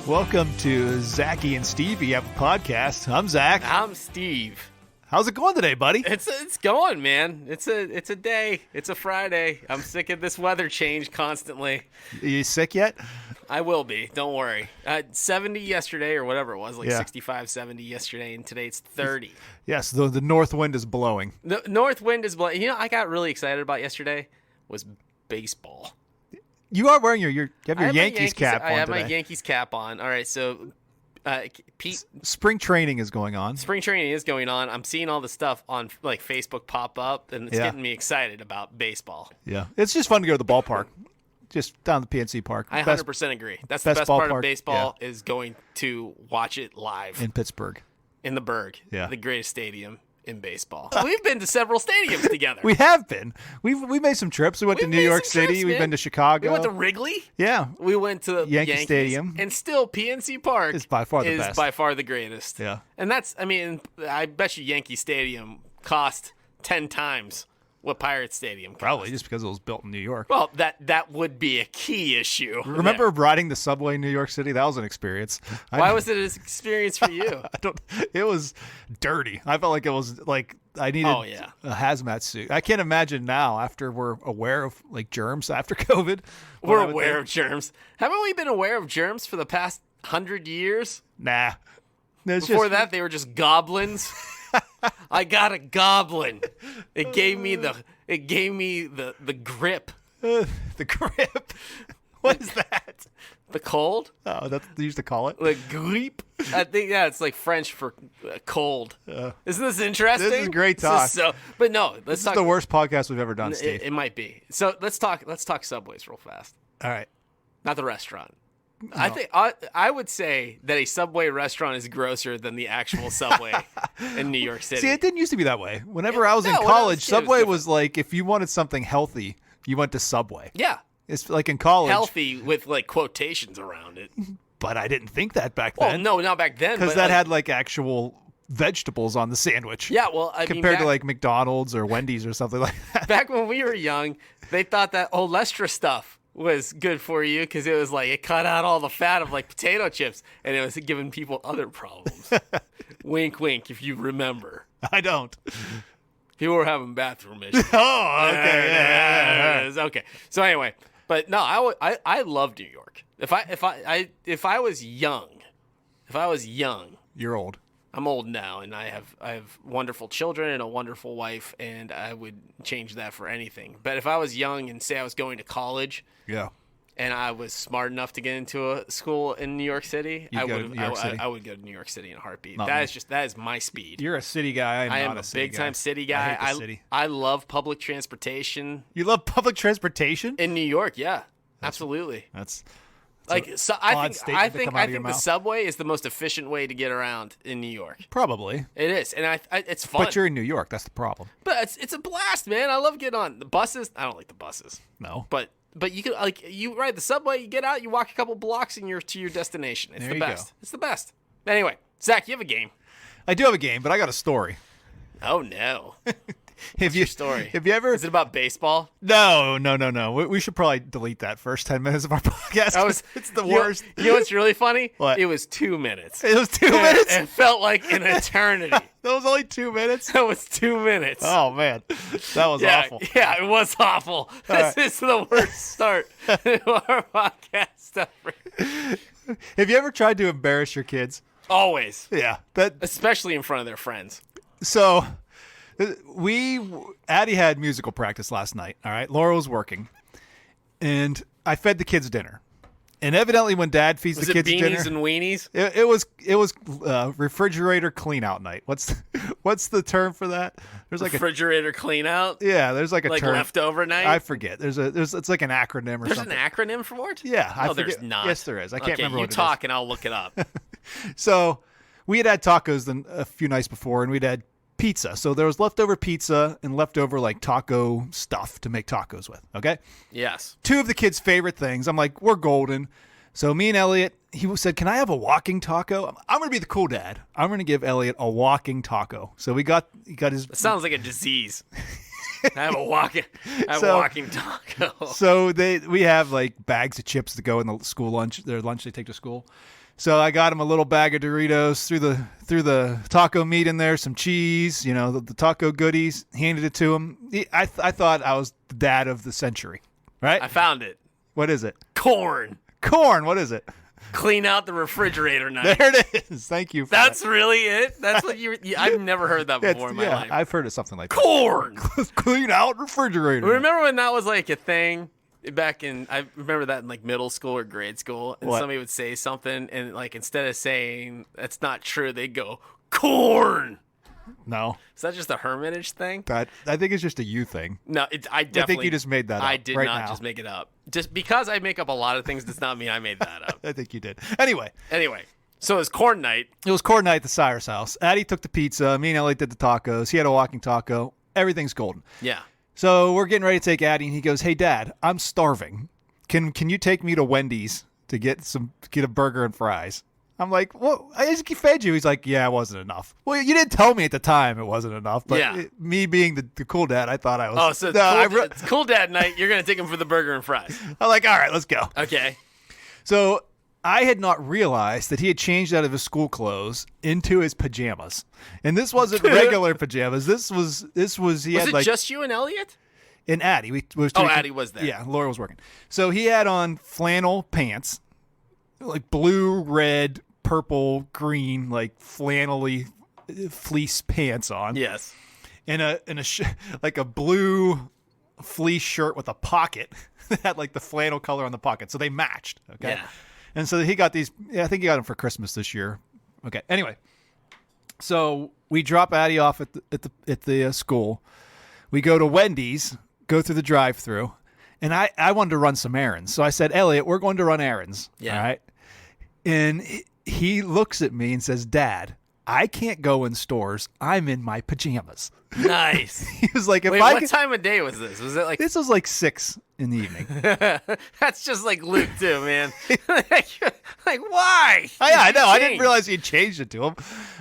Welcome to Zachy and Stevie have a podcast. I'm Zach. I'm Steve. How's it going today, buddy? It's going, man. It's a day. It's a Friday. I'm sick of this weather change constantly. Are you sick yet? I will be. Don't worry. 70 yesterday or whatever it was, like Yeah. 65, 70 yesterday, and today it's 30. Yes, the north wind is blowing. The north wind is blowing. You know, I got really excited about yesterday was baseball. You are wearing you have I your have my Yankees cap I on have today. my Yankees cap on. All right, so Pete. Spring training is going on. Spring training is going on. I'm seeing all the stuff on like Facebook pop up, and it's Yeah. getting me excited about baseball. Yeah, it's just fun to go to the ballpark, just down the PNC Park. I Best 100% agree. That's best the best part ballpark, of baseball is going to watch it live in Pittsburgh. in the Berg, Yeah. the greatest stadium in baseball. We've been to several stadiums together. We have been. We made some trips. We went to We've New made York some City. trips, We've man. been to Chicago. We went to Wrigley. Yeah, We went to Yankee Yankees, Stadium. and still PNC Park It's by far the is best. by far the greatest. Yeah. And that's, I mean, I bet you Yankee Stadium cost 10 times what Pirate Stadium cost. probably just because it was built in New York. Well, that would be a key issue. Remember riding the subway in New York City? That was an experience. Why was it an experience for you? I don't. It was dirty. I felt like it was like I needed Oh, yeah. a hazmat suit. I can't imagine now after we're aware of like germs after COVID. what We're I would aware think. of germs. Haven't we been aware of germs for the past 100 years? Nah. It's Before just, that, they were just goblins. I got a goblin. It gave me the grip. the grip. What is that? The cold? Oh, that's they used to call it. The grippe? I think, yeah, it's like French for cold. Isn't this interesting? This is great talk. But no, let's This is talk. the worst podcast we've ever done, Steve. It might be. So let's talk Subways real fast. All right. Not the restaurant. I think I would say that a Subway restaurant is grosser than the actual Subway in New York City. See, it didn't used to be that way. Whenever I was in no, when I was college, a kid, it was Subway different. was like if you wanted something healthy, you went to Subway. Yeah, It's like in college, healthy with like quotations around it. but I didn't think that back Well, then. no, not back then. Because but, that like, had like actual vegetables on the sandwich. yeah. Well, I mean, Compared to like McDonald's or Wendy's or something like that. back when we were young, they thought that Olestra stuff was good for you because it was like it cut out all the fat of like potato chips, and it was giving people other problems. Wink, wink. If you remember, I don't. people were having bathroom issues. Oh, okay. Yeah. It is. Okay. So anyway, but no, I love New York. If I was young, You're old. I'm old now, and I have wonderful children and a wonderful wife, and I would change that for anything. But if I was young and say I was going to college, Yeah. and I was smart enough to get into a school in New York City, You'd go to New York City? I would go to New York City in a heartbeat. Not me. That is my speed. You're a city guy. I am not a city big time guy. city guy. I hate the city. I love public transportation You love public transportation? in New York. Yeah, absolutely. That's Like so, odd I think statement to come out of your the mouth. subway is the most efficient way to get around in New York. probably. It is, and it's fun. But you're in New York. That's the problem. But it's a blast, man. I love getting on the buses. I don't like the buses, No. but you can like you ride the subway, you get out, you walk a couple blocks, and you're to your destination. It's There the you go. best. It's the best. Anyway, Zach, you have a game. I do have a game, but I got a story. Oh no, Have you story? Have you ever? Is it about baseball? No. We should probably delete that first 10 minutes of our podcast. That was It's the you know- worst. You know what's really funny? What? It was 2 minutes. It was 2 minutes. It felt like an eternity. That was only 2 minutes. That was 2 minutes. Oh man, that was yeah, awful. yeah, it was awful. This right. is the worst start to our podcast ever. Have you ever tried to embarrass your kids? Always, Yeah. That especially in front of their friends. so. Addie had musical practice last night. All right, Laura was working, and I fed the kids dinner. And evidently, when Dad feeds Was the it kids beanies dinner, and weenies? it was refrigerator clean out night. What's the term for that? There's like Refrigerator clean out? there's like a Like term. leftover night? I forget. There's it's like an acronym or There's something. an acronym for it? Yeah, I No, forget. there's not. Yes, there is. I can't Okay, remember you what it is. talk and I'll look it up. So we had tacos a few nights before, and we'd had pizza. So there was leftover pizza and leftover like taco stuff to make tacos with. Okay. Yes. Two of the kids' favorite things. I'm like, we're golden. So me and Elliot, he said, can I have a walking taco? I'm going to be the cool dad. I'm going to give Elliot a walking taco. So he got his. It sounds like a disease. I have a walking taco. So we have like bags of chips to go in the school lunch, their lunch they take to school. So I got him a little bag of Doritos, threw the taco meat in there, some cheese, the taco goodies, handed it to him. I thought I was the dad of the century, right? I found it. What is it? Corn. Corn. What is it? Clean out the refrigerator night. There it is. Thank you. That's really it? That's what I've never heard that before in my life. I've heard of something like Corn. that. Clean out refrigerator. Remember when that was like a thing? I remember that in like middle school or grade school, and What? somebody would say something, and like instead of saying that's not true, they'd go corn. No, Is that just a Hermitage thing? I think it's just a you thing. No, I definitely. I think you just made that up. I did right not now. just make it up. Just because I make up a lot of things does not mean I made that up. I think you did. Anyway, So it was corn night. it was corn night at the Cyrus house. Addie took the pizza. Me and Ellie did the tacos. He had a walking taco. Everything's golden. Yeah. So we're getting ready to take Addie, and he goes, "Hey, Dad, I'm starving. Can you take me to Wendy's to get a burger and fries?" I'm like, "Well, I just fed you." He's like, "Yeah, it wasn't enough." Well, you didn't tell me at the time it wasn't enough, but Yeah. me being the cool dad, I thought I was. Oh, so it's, No, cool, it's cool dad night. You're gonna take him for the burger and fries. I'm like, "All right, let's go." Okay. So I had not realized that he had changed out of his school clothes into his pajamas, and this wasn't regular pajamas. This was he Was had it like just you and Elliot? in Addie. Addie was there. Yeah, Laura was working. So he had on flannel pants, like blue, red, purple, green, like flannelly fleece pants on. Yes. And like a blue fleece shirt with a pocket that had like the flannel color on the pocket. So they matched. Okay. Yeah. And so he got these. Yeah, I think he got them for Christmas this year. Okay. Anyway, so we drop Addie off at the school. We go to Wendy's, go through the drive-through, and I wanted to run some errands. So I said, "Elliot, we're going to run errands." Yeah. All right. And he looks at me and says, "Dad, I can't go in stores. I'm in my pajamas." Nice. He was like, "If Wait, I what could-" time of day was this? Was it like This was like 6 in the evening. That's just like Luke too, man. like why? I know. I didn't Change. realize he had changed it to him.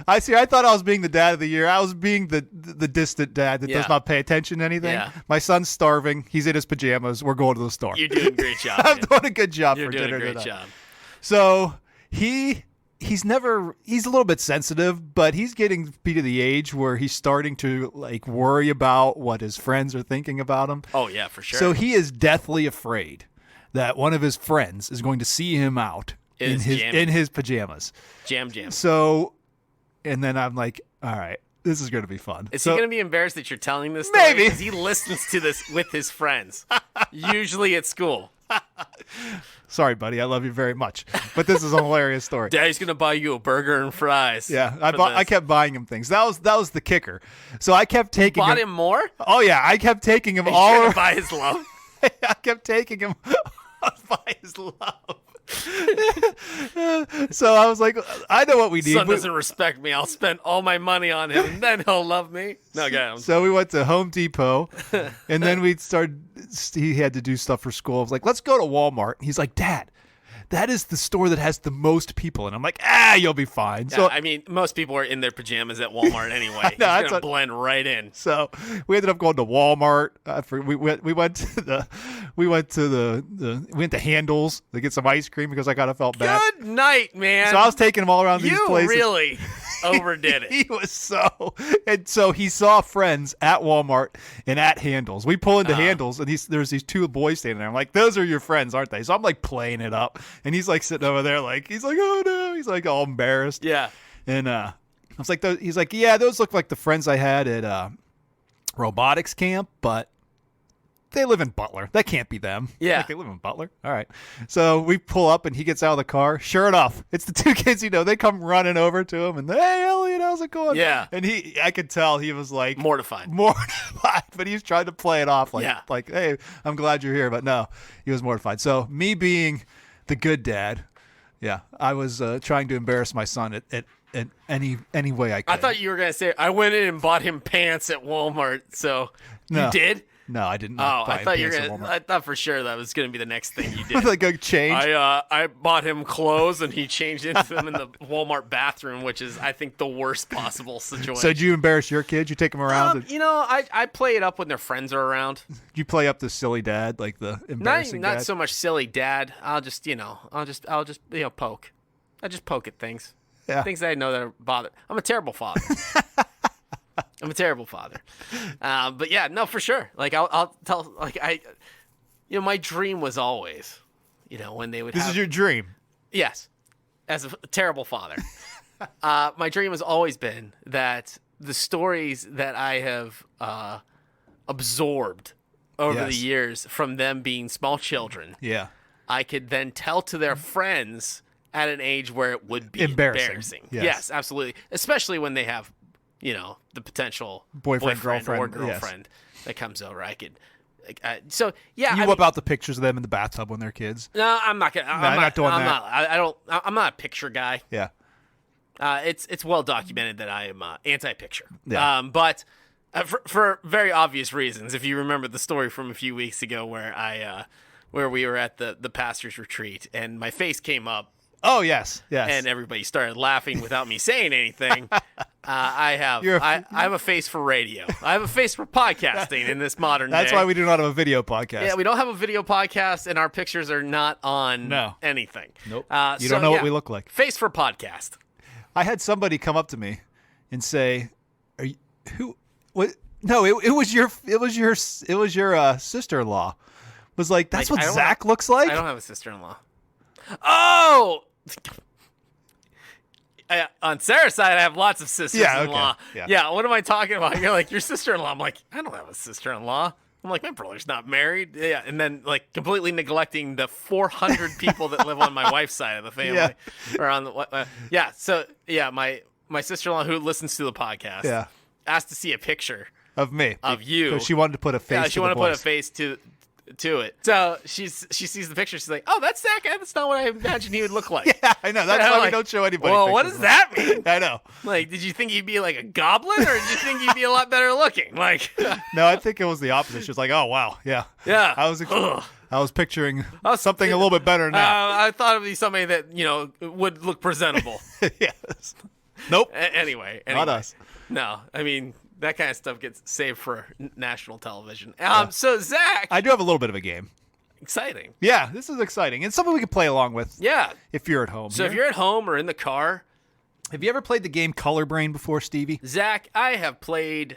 I thought I was being the dad of the year. I was being the distant dad that does Yeah. not pay attention to anything. Yeah. My son's starving. He's in his pajamas. We're going to the store. You're doing a great job. I'm man. doing a good job You're for doing dinner a great tonight. job. So he's a little bit sensitive, but he's getting to the age where he's starting to like worry about what his friends are thinking about him. Oh yeah, for sure. So he is deathly afraid that one of his friends is going to see him out in his pajamas. Jam. So, and then I'm like, all right, this is going to be fun. Is So- he going to be embarrassed that you're telling this story? Maybe. Because he listens to this with his friends, usually at school. Sorry, buddy. I love you very much. But this is a hilarious story. Daddy's going to buy you a burger and fries. Yeah, for I this. kept buying him things. That was the kicker. So I kept taking Bought him more? Oh yeah, I kept taking him He's all. going to buy his love? I kept taking him by his love. So I was like, I know what we need. Son doesn't respect me. I'll spend all my money on him, and then he'll love me. No, go ahead. So we went to Home Depot, and then we started. He had to do stuff for school. I was like, let's go to Walmart. He's like, Dad, that is the store that has the most people. And I'm like, you'll be fine. Yeah, So I mean, most people are in their pajamas at Walmart anyway. He's that's going to what- blend right in. So we ended up going to Walmart. We went to Handles to get some ice cream because I kind of felt bad. Good night, man. So I was taking him all around these you places. really overdid it. He was so he saw friends at Walmart and at Handles. We pull into Handles and there's these two boys standing there. I'm like, those are your friends, aren't they? So I'm like playing it up, and he's like sitting over there, like he's like, oh no, he's like all embarrassed. Yeah. And I was like, he's like, yeah, those look like the friends I had at robotics camp, but they live in Butler. That can't be them. Yeah. Like, they live in Butler. All right. So we pull up and he gets out of the car. Sure enough, it's the two kids, they come running over to him and, hey, Elliot, how's it going? Yeah. And I could tell he was like Mortified. mortified, but he was trying to play it off Yeah. like, hey, I'm glad you're here. But no, he was mortified. So me being the good dad, yeah, I was trying to embarrass my son at any way I could. I thought you were going to say, I went in and bought him pants at Walmart. So No. you did? No, I didn't. Oh, I thought you were going to. I thought for sure that was going to be the next thing you did. like a change. I bought him clothes and he changed into them in the Walmart bathroom, which is, I think, the worst possible situation. So did you embarrass your kids? You take them around? And I play it up when their friends are around. you play up the silly dad, like the embarrassing Not dad? so much silly dad. I'll just poke. I just poke at things. Yeah. Things that I know that are bothered. I'm a terrible father. I'm a terrible father. But yeah, no, for sure. Like I'll tell. Like my dream was always, when they would. This have, is your dream. Yes, as a terrible father. My dream has always been that the stories that I have absorbed over the Yes. years from them being small children, Yeah. I could then tell to their friends at an age where it would be Embarrassing. embarrassing. Yes. Yes, absolutely. Especially when they have, the potential Boyfriend, or girlfriend, girlfriend that comes over. I could. So yeah, You whip out the pictures of them in the bathtub when they're kids. No, I'm not gonna. you're not doing that. I don't. I'm not a picture guy. Yeah. It's well documented that I am anti-picture. Yeah. But for very obvious reasons. If you remember the story from a few weeks ago where we were at the pastor's retreat and my face came up Oh, yes. Yes. and everybody started laughing without me saying anything. I have a face for radio. I have a face for podcasting in this modern That's day. why we do not have a video podcast. Yeah, we don't have a video podcast, and our pictures are not on No. anything. Nope. You don't know what we look like. Face for podcast. I had somebody come up to me and say, "Are you who? What? No, it was your sister-in-law." Was like, that's Like, what I don't Zach looks like. I don't have a sister-in-law. Oh! On Sarah's side, I have lots of sisters-in-law. okay. Yeah. What am I talking about? You're like, your sister-in-law. I'm like, I don't have a sister-in-law. I'm like, my brother's not married. Yeah, and then like completely neglecting the 400 people that live on my wife's side of the family. Yeah. Or on the So my sister-in-law who listens to the podcast. Yeah. Asked to see a picture Of me. of you. So she wanted to put a face Yeah, to she the wanted to put a voice. face to it. So she sees the picture. She's like, "Oh, that's Zach. That's not what I imagined he would look like." Yeah, I know. That's And I'm why we like, don't show anybody. Well, what pictures does that mean? I know. Like, did you think he'd be like a goblin, or did you think he'd be a lot better looking? Like, No, I think it was the opposite. She was like, "Oh wow, yeah, yeah. I was picturing was- something a little bit better than that." I thought it'd be somebody that would look presentable. Yes. Nope. Anyway, Not us. No, I mean that kind of stuff gets saved for national television. So Zach, I do have a little bit of a game. exciting. Yeah, this is exciting. And something we can play along with Yeah. if you're at home. So if you're at home or in the car, have you ever played the game Color Brain before, Stevie? Zach, I have played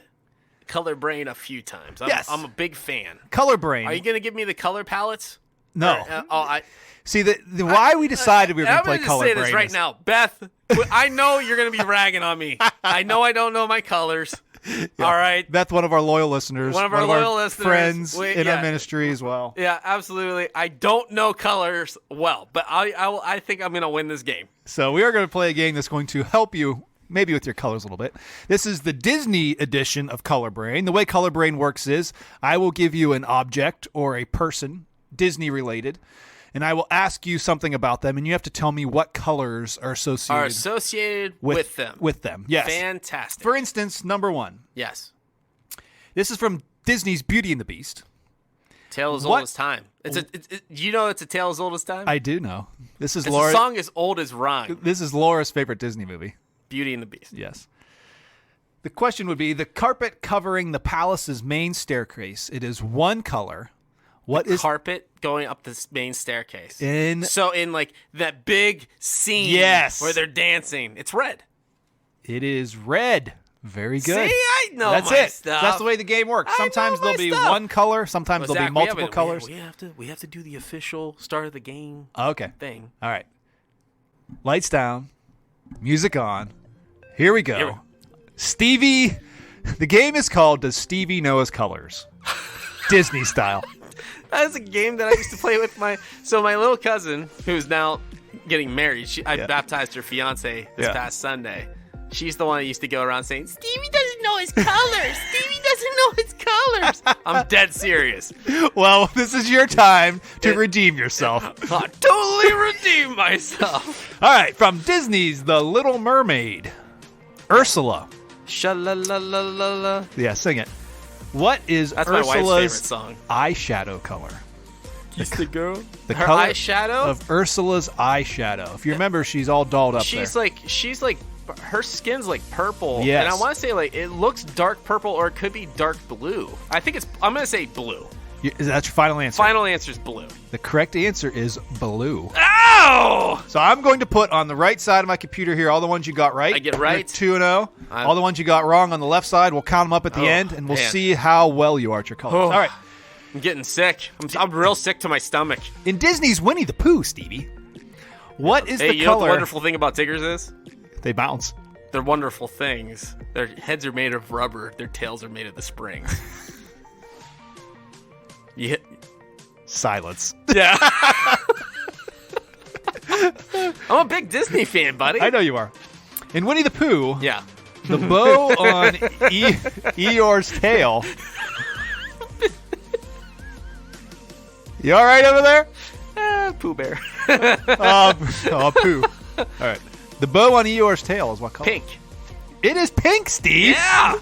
Color Brain a few times. Yes. I'm a big fan. Color Brain. Are you going to give me the color palettes? No. Or, See, the why we decided we were going I'm to play gonna Color say Brain this right is- now, Beth. I know you're going to be ragging on me. I know I don't know my colors. All right. Beth, one of our loyal listeners. One of our loyal listeners. Friends We- in yeah. our ministry as well. Yeah, absolutely. I don't know colors well, but I think I'm going to win this game. So we are going to play a game that's going to help you maybe with your colors a little bit. This is the Disney edition of Color Brain. The way Color Brain works is I will give you an object or a person, Disney related, and I will ask you something about them, and you have to tell me what colors are associated, Are associated with them. With them, yes. Fantastic. For instance, number one. Yes. This is from Disney's Beauty and the Beast. Tale as What- old as time. It's a tale as old as time? I do know. This is It's Laura. a song as old as rhyme. This is Laura's favorite Disney movie. Beauty and the Beast. Yes. The question would be the carpet covering the palace's main staircase. It is one color. What is Carpet going up the main staircase. in? So in like that big scene Yes. where they're dancing, it's red. It is red. Very good. See, I know That's my it. stuff. That's the way the game works. I know Sometimes my there'll be stuff. one color. Sometimes Well, there'll Zach, be multiple colors. We have to do the official start of the game Okay. thing. All right. Lights down. Music on. Here we go. Here we- Stevie. The game is called Does Stevie Know His Colors? Disney style. That's a game that I used to play with my little cousin, who's now getting married. I Yeah. baptized her fiance this Yeah. past Sunday. She's the one that used to go around saying, Stevie doesn't know his colors. Stevie doesn't know his colors. I'm dead serious. Well, this is your time to redeem yourself. I totally redeemed myself. All right. From Disney's The Little Mermaid. Ursula. Sha-la-la-la-la-la. Yeah, sing it. What is That's my wife's favorite Ursula's song. eyeshadow color? The girl? The Her color eyeshadow? of Ursula's eyeshadow. If you remember, she's all dolled up she's there. like her skin's like purple. Yes. And I want to say like it looks dark purple or it could be dark blue. I'm going to say blue. Is that your final answer? Final answer is blue. The correct answer is blue. Ow! So I'm going to put on the right side of my computer here all the ones you got right. I get right. 2-0. All the ones you got wrong on the left side, we'll count them up at the end, and we'll see how well you are at your colors. Oh. All right. I'm getting sick. I'm real sick to my stomach. In Disney's Winnie the Pooh, Stevie, what is Hey, the you know what color? the wonderful thing about tigers is? They bounce. They're wonderful things. Their heads are made of rubber. Their tails are made of the springs. Yeah. Silence. Yeah. I'm a big Disney fan, buddy. I know you are. In Winnie the Pooh, Yeah. the bow on Eeyore's tail. You all right over there? Pooh Bear. Pooh. All right. The bow on Eeyore's tail is what color? Pink. It is pink, Steve. Yeah.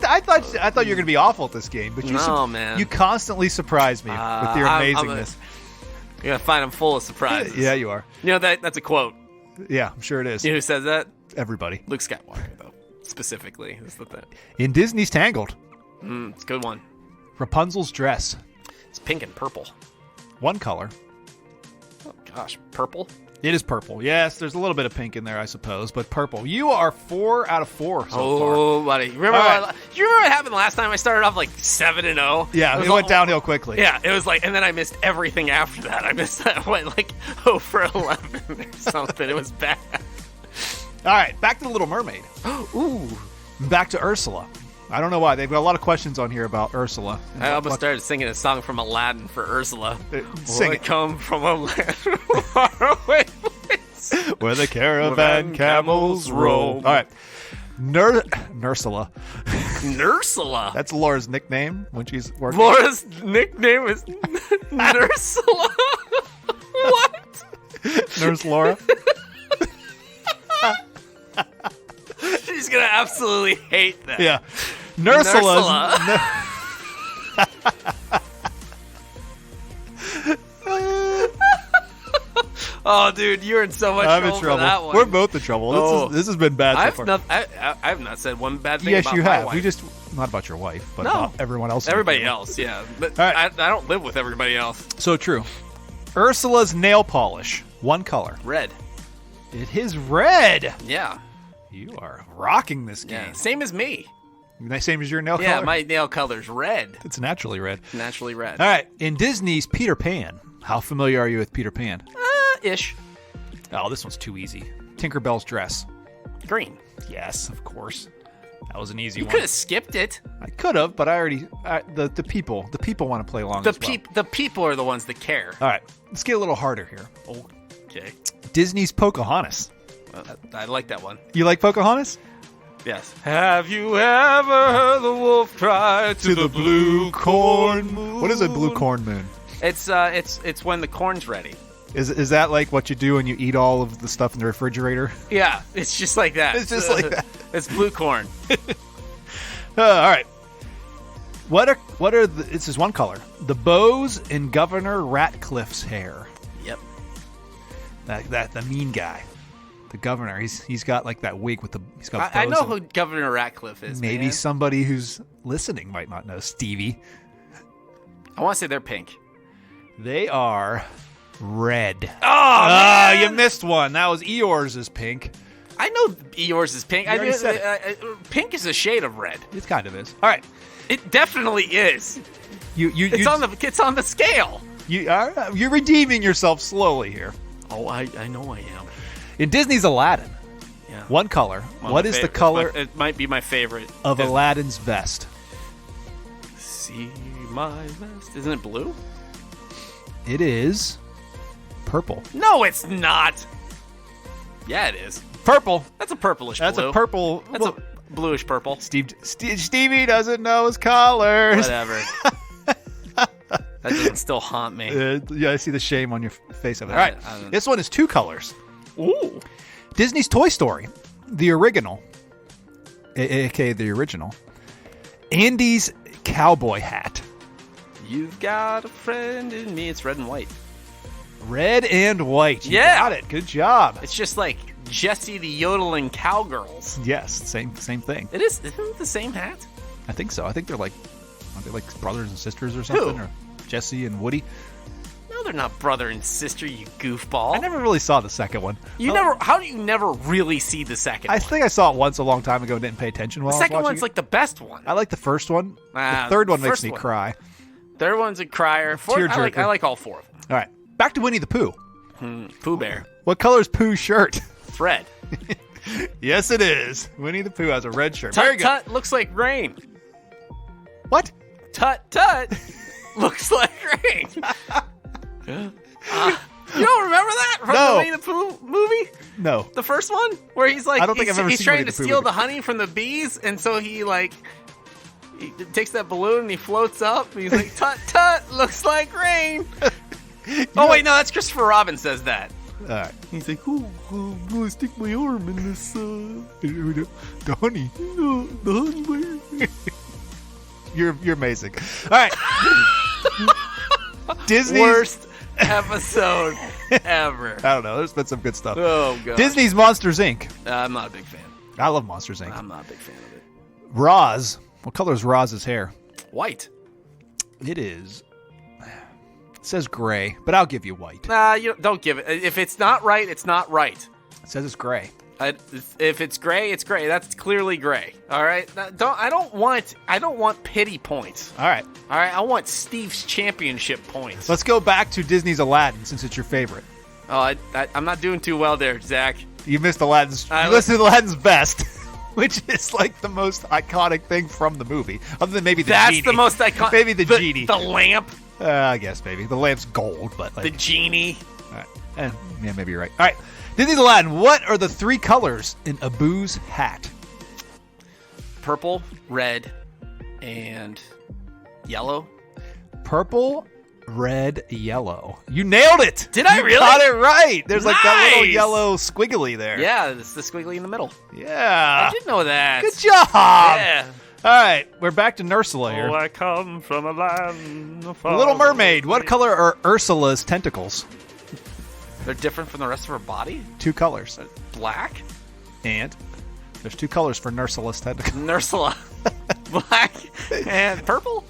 I thought you were gonna be awful at this game, but Man. you constantly surprise me with your amazingness. You're going to find I'm full of surprises. Yeah, you are. You know, that's a quote. Yeah, I'm sure it is. You know who says that? Everybody. Luke Skywalker, though. Specifically. Is the thing. In Disney's Tangled, It's a good one. Rapunzel's dress, It's pink and purple. one color. Oh, gosh. Purple? It is purple. Yes, there's a little bit of pink in there, I suppose, but purple. You are 4 out of 4 so far. Oh, buddy. Remember All right. do you remember what happened last time? I started off like 7-0. Yeah, it went downhill quickly. Yeah, it was like, and then I missed everything after that. I went like 0 for 11 or something. It was bad. All right, back to the Little Mermaid. Ooh. Back to Ursula. I don't know why. They've got a lot of questions on here about Ursula. I almost started singing a song from Aladdin for Ursula. Sing Will it. come from a land far away. Where the caravan camels roam. All right. Nursula. Nursula. That's Laura's nickname when she's working. Laura's nickname is Nursula. What? Nurse Laura. She's gonna absolutely hate that. Yeah. Nursula's. Oh, dude, you're in so much I'm trouble in for that trouble. one. We're both in trouble. Oh. This has been bad so I've far. not, I have not said one bad thing Yes, about you my have. wife. We just not about your wife, but No. about everyone else. in your Everybody family. else, yeah. But All right. I don't live with everybody else. So true. Ursula's nail polish, one color. Red. It is red. Yeah. You are rocking this game. Yeah. Same as me. Same as your nail Yeah, color. my nail color's red. It's naturally red. Naturally red. All right. In Disney's Peter Pan, how familiar are you with Peter Pan? Ish. Oh, this one's too easy. Tinkerbell's dress. Green. Yes, of course. That was an easy You one. could have skipped it. I could have, but I already. The people want to play along. as well. The people are the ones that care. All right, let's get a little harder here. Okay. Disney's Pocahontas. I like that one. You like Pocahontas? Yes. Have you ever heard the wolf cry to the blue corn moon? What is a blue corn moon? It's when the corn's ready. Is that like what you do when you eat all of the stuff in the refrigerator? Yeah, it's just like that. It's just like that. It's blue corn. All right. What are this is one color. The bows in Governor Ratcliffe's hair. Yep. That the mean guy. The governor. He's got like that wig with he's got I bows know and- who Governor Ratcliffe is. Maybe man. somebody who's listening might not know. Stevie. I want to say they're pink. They are red. Oh, man. You missed one. That was Eeyore's is pink. I know Eeyore's is pink. You already said Pink is a shade of red. It kind of is. All right. It definitely is. It's It's on the scale. You're redeeming yourself slowly here. Oh, I know I am. In Disney's Aladdin, Yeah. one color. What is the Favorite. color It might be my favorite. of Aladdin's vest? See my vest. Isn't it blue? It is purple. No, it's not. Yeah, it is. Purple. That's a purplish That's blue. a purple. That's a bluish purple. Stevie doesn't know his colors. Whatever. That doesn't still haunt me. Yeah, I see the shame on your face of it. All I right, don't- this one is two colors. Ooh. Disney's Toy Story, the original, aka the original. Andy's cowboy hat, You've got a friend in me. It's red and white. red and white. You Yeah. got it. Good job. It's just like Jessie the yodeling cowgirls. Yes, same thing. Isn't it the same hat? I think so. I think they're like, are they like brothers and sisters or something? Who? Or Jesse and Woody. No, they're not brother and sister, you goofball. I never really saw the second one. How do you never really see the second I one? think I saw it once a long time ago and didn't pay attention while The I was second watching one's it. like the best one. I like the first one. Ah, The third one the makes first me one. cry. Third one's a crier. Fourth, Tearjerker. I like all four of them. All right, back to Winnie the Pooh. Pooh Bear. What color is Pooh's shirt? Red. Yes, it is. Winnie the Pooh has a red shirt. Very Tut good. Tut looks like rain. What? Tut Tut looks like rain. You don't remember that from No. the Winnie the Pooh movie? No. The first one? Where he's like, I don't think I've ever he's seen trying Winnie to the Pooh steal movie. the honey from the bees, and so he takes that balloon and he floats up, and he's like, Tut Tut looks like rain. Oh, wait, no, that's Christopher Robin says that. All right. He's like, oh, I'm going to stick my arm in this, The honey. the honey bear. You're amazing. All right. Disney's. Worst episode ever. I don't know. There's been some good stuff. Oh, God. Disney's Monsters Inc. I'm not a big fan. I love Monsters Inc. I'm not a big fan of it. Roz. What color is Roz's hair? White. It is. It says gray, but I'll give you white. Nah, you don't give it. If it's not right, it's not right. It says it's gray. If it's gray, it's gray. That's clearly gray. All right. I don't want pity points. All right. All right. I want Steve's championship points. Let's go back to Disney's Aladdin since it's your favorite. Oh, I'm not doing too well there, Zach. You missed Aladdin's. You listened to Aladdin's Best, which is like the most iconic thing from the movie, other than maybe the That's genie. the most iconic. Maybe the genie. The lamp. I guess maybe the lamp's gold, but like The genie. all right. Yeah, maybe you're right. All right, Disney's Aladdin. What are the three colors in Abu's hat? Purple, red, and yellow. Purple, red, yellow. You nailed it. Did I You really? got it right. There's like that little Nice. yellow squiggly there. Yeah, it's the squiggly in the middle. Yeah. I did know that. Good job. Yeah. All right, we're back to Ursula here. Oh, I come from a land of The Little Mermaid. What color are Ursula's tentacles? They're different from the rest of her body. Two colors. Black. And there's two colors for Ursula's tentacles. Nursula. Black and purple.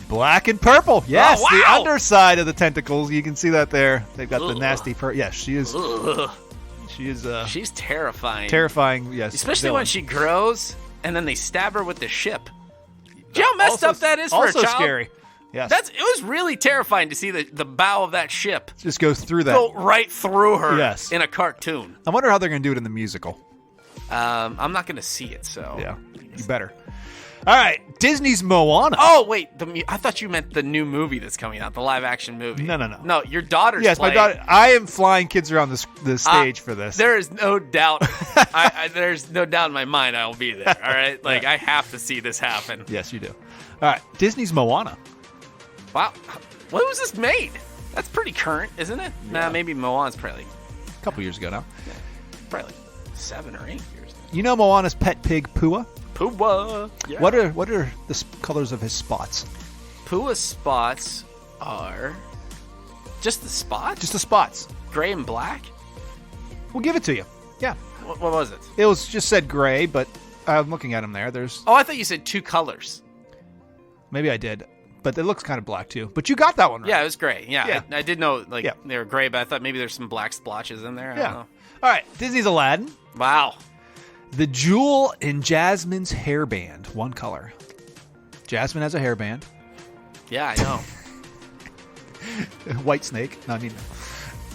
Black and purple. Yes, Oh, wow. the underside of the tentacles. You can see that there. They've got the Ugh. nasty fur. Yes, she is. Ugh. She is She's terrifying. terrifying. Yes, Especially villain. when she grows and then they stab her with the ship. Do you know how messed Also- up that is for a also child? scary. Yes, It was really terrifying to see the bow of that ship just goes through that. go right through her Yes. in a cartoon. I wonder how they're going to do it in the musical. I'm not going to see it, so. Yeah, you better. All right, Disney's Moana. Oh, wait. I thought you meant the new movie that's coming out, the live action movie. No. No, your daughter's Yes, playing. my daughter. I am flying kids around the stage for this. There is no doubt. There's no doubt in my mind I will be there. All right? Like, I have to see this happen. Yes, you do. All right, Disney's Moana. Wow. When was this made? That's pretty current, isn't it? Nah, maybe Moana's probably A couple years ago now. like 7 or 8 years. You know Moana's pet pig Pua? Pua. Yeah. What are the colors of his spots? Pua's spots are just the spots? Just the spots. Gray and black? We'll give it to you. Yeah, What was it? it was just said gray, but I'm looking at him there. There's Oh, I thought you said 2 colors. maybe I did, but it looks kind of black too. But you got that one right. Yeah, it was gray. Yeah, Yeah. I did know like Yeah. they were gray, but I thought maybe there's some black splotches in there. I don't Yeah. know. All right, Disney's Aladdin. Wow. The jewel in Jasmine's hairband, one color. Jasmine has a hairband. Yeah, I know. White snake. No, I mean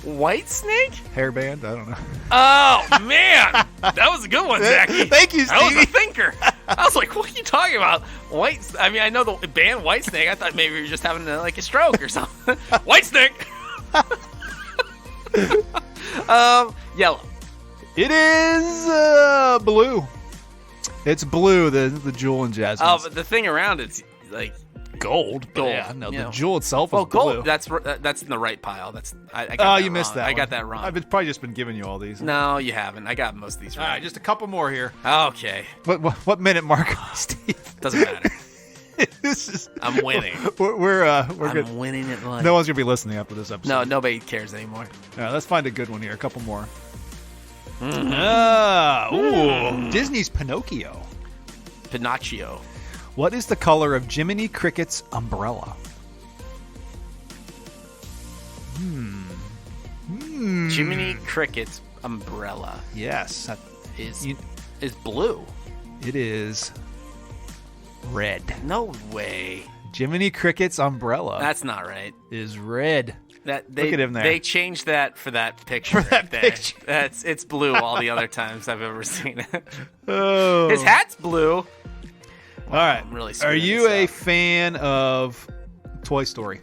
White snake? hairband. I don't know. Oh man, that was a good one, Zachy. Thank you, That was Stevie. a thinker. I was like, "What are you talking about?" I mean, I know the band White Snake. I thought maybe you were just having like a stroke or something. White Snake. Yellow. It is blue. It's blue. The jewel in Jasmine. Oh, but the thing around it's like gold. But gold, Yeah, no, you the know. jewel itself is oh, gold. blue. That's in the right pile. I got Oh, that you missed wrong. that. I one. got that wrong. I've probably just been giving you all these. No, you haven't. I got most of these All right. right, just a couple more here. Okay, What minute mark, Steve? doesn't matter. This is. I'm winning. We're I'm good. winning it live. No one's gonna be listening after this episode. No, nobody cares anymore. All right, let's find a good one here. A couple more. Mm-hmm. Disney's Pinocchio. Pinocchio. What is the color of Jiminy Cricket's umbrella? Jiminy Cricket's umbrella Yes. is blue. It is red. No way. Jiminy Cricket's umbrella That's not right. is red. Look at him there. They changed that for that picture. For that right there. picture. It's blue all the other times I've ever seen it. Oh. His hat's blue. All right. I'm really Are screwing you this a up. fan of Toy Story?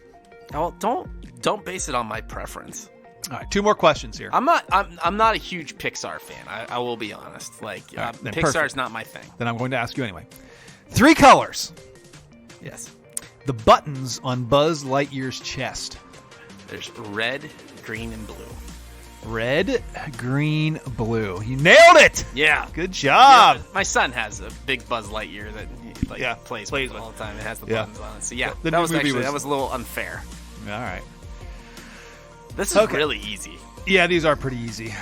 Oh, don't base it on my preference. All right. 2 more questions here. I'm not a huge Pixar fan. I will be honest. Like right, then Pixar's perfect. not my thing. Then I'm going to ask you anyway. 3 colors. Yes. The buttons on Buzz Lightyear's chest. There's red, green, and blue. Red, green, blue. You nailed it. Yeah. Good job. Yeah, my son has a big Buzz Lightyear that he plays with all the time. It has the Yeah. buttons on it. So yeah, The that new was movie actually was- that was a little unfair. All right. This is Okay. really easy. Yeah, these are pretty easy.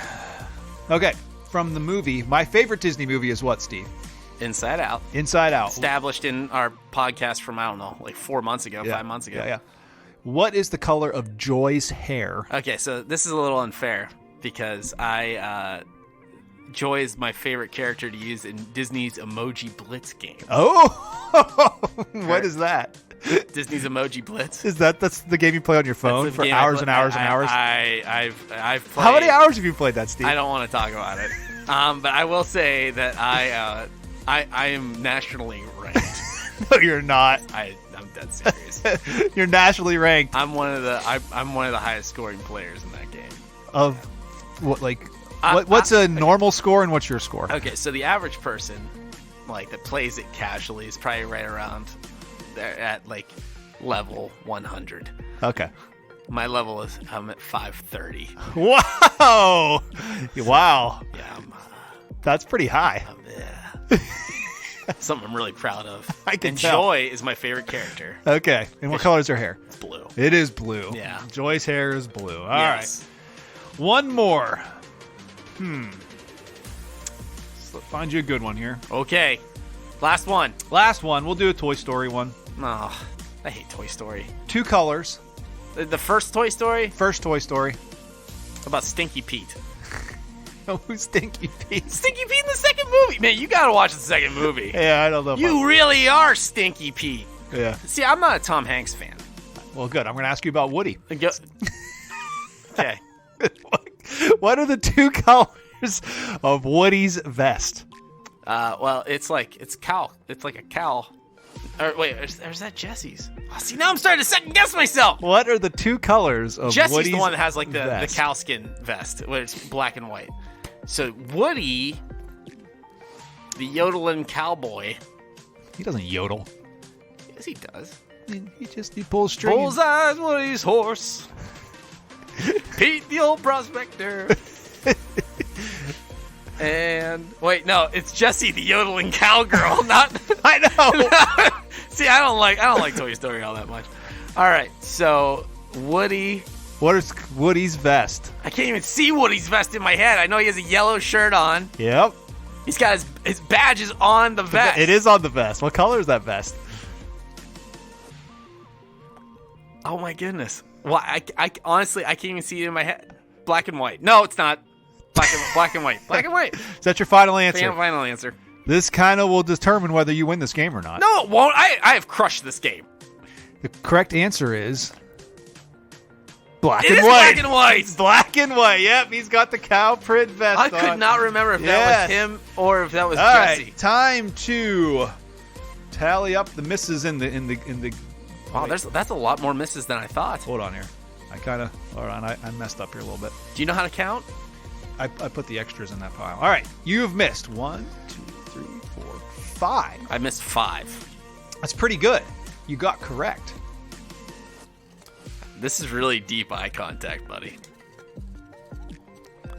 Okay. From the movie, my favorite Disney movie is what, Steve? Inside Out. Inside Out. Established in our podcast from, I don't know, like 4 months ago, 5 months ago. Yeah. What is the color of Joy's hair? Okay, so this is a little unfair because Joy is my favorite character to use in Disney's Emoji Blitz game. Oh, what is that? Disney's Emoji Blitz. That's the game you play on your That's phone the for game hours I and play- hours and hours? I've played. How many hours have you played that, Steve? I don't want to talk about it. But I will say that I am nationally ranked. No, you're not. I'm dead serious. You're nationally ranked I'm one of the highest scoring players in that game. of what, like, what's a normal score and what's your score? Okay, so the average person, like that plays it casually, is probably right around there at like level 100. Okay. My level is I'm at 530. Wow. Wow. Yeah, That's pretty high. yeah. Something I'm really proud of. I can and tell. Joy is my favorite character. Okay. And what color is her hair? It's blue. It is blue. Yeah. Joy's hair is blue. All right. Yes. One more. Let's find you a good one here. Okay. Last one. Last one. We'll do a Toy Story one. Oh, I hate Toy Story. 2 colors. The first Toy Story? First Toy Story. How about Stinky Pete? Oh, who's Stinky Pete? Stinky Pete in the second movie. Man, you gotta watch the second movie. Yeah, I don't know. You really are Stinky Pete. Yeah. See, I'm not a Tom Hanks fan. Well, good. I'm going to ask you about Woody. Okay. What are the 2 colors of Woody's vest? Well, it's like a cow. Or wait, or is that Jesse's? Oh, see, now I'm starting to second guess myself. What are the 2 colors of Jesse's Woody's the one that has like the vest? cowskin vest, where it's black and white. So Woody, the yodeling cowboy. He doesn't yodel. Yes, he does. He pulls strings. Bullseye's Woody's horse. Pete, the old prospector. And wait, no, it's Jessie, the yodeling cowgirl. Not I know. See, I don't like Toy Story all that much. All right, so Woody. What is Woody's vest? I can't even see Woody's vest in my head. I know he has a yellow shirt on. Yep. He's got his badges on the vest. It is on the vest. What color is that vest? Oh my goodness. Why? I honestly I can't even see it in my head. Black and white. No, it's not. Black and white. Black and white. Is that your final answer? Final answer. This kind of will determine whether you win this game or not. No, it won't. I have crushed this game. The correct answer is black It and is white. black and white. Black and white. Yep, he's got the cow print vest I on. could not remember if that Yes. was him or if that was All Jesse. right, time to tally up the misses in the. Wow, that's a lot more misses than I thought. Hold on here. Hold on. I messed up here a little bit. Do you know how to count? I put the extras in that pile. All right, you have missed 1, 2, 3, 4, 5. I missed 5. That's pretty good. You got correct. This is really deep eye contact, buddy.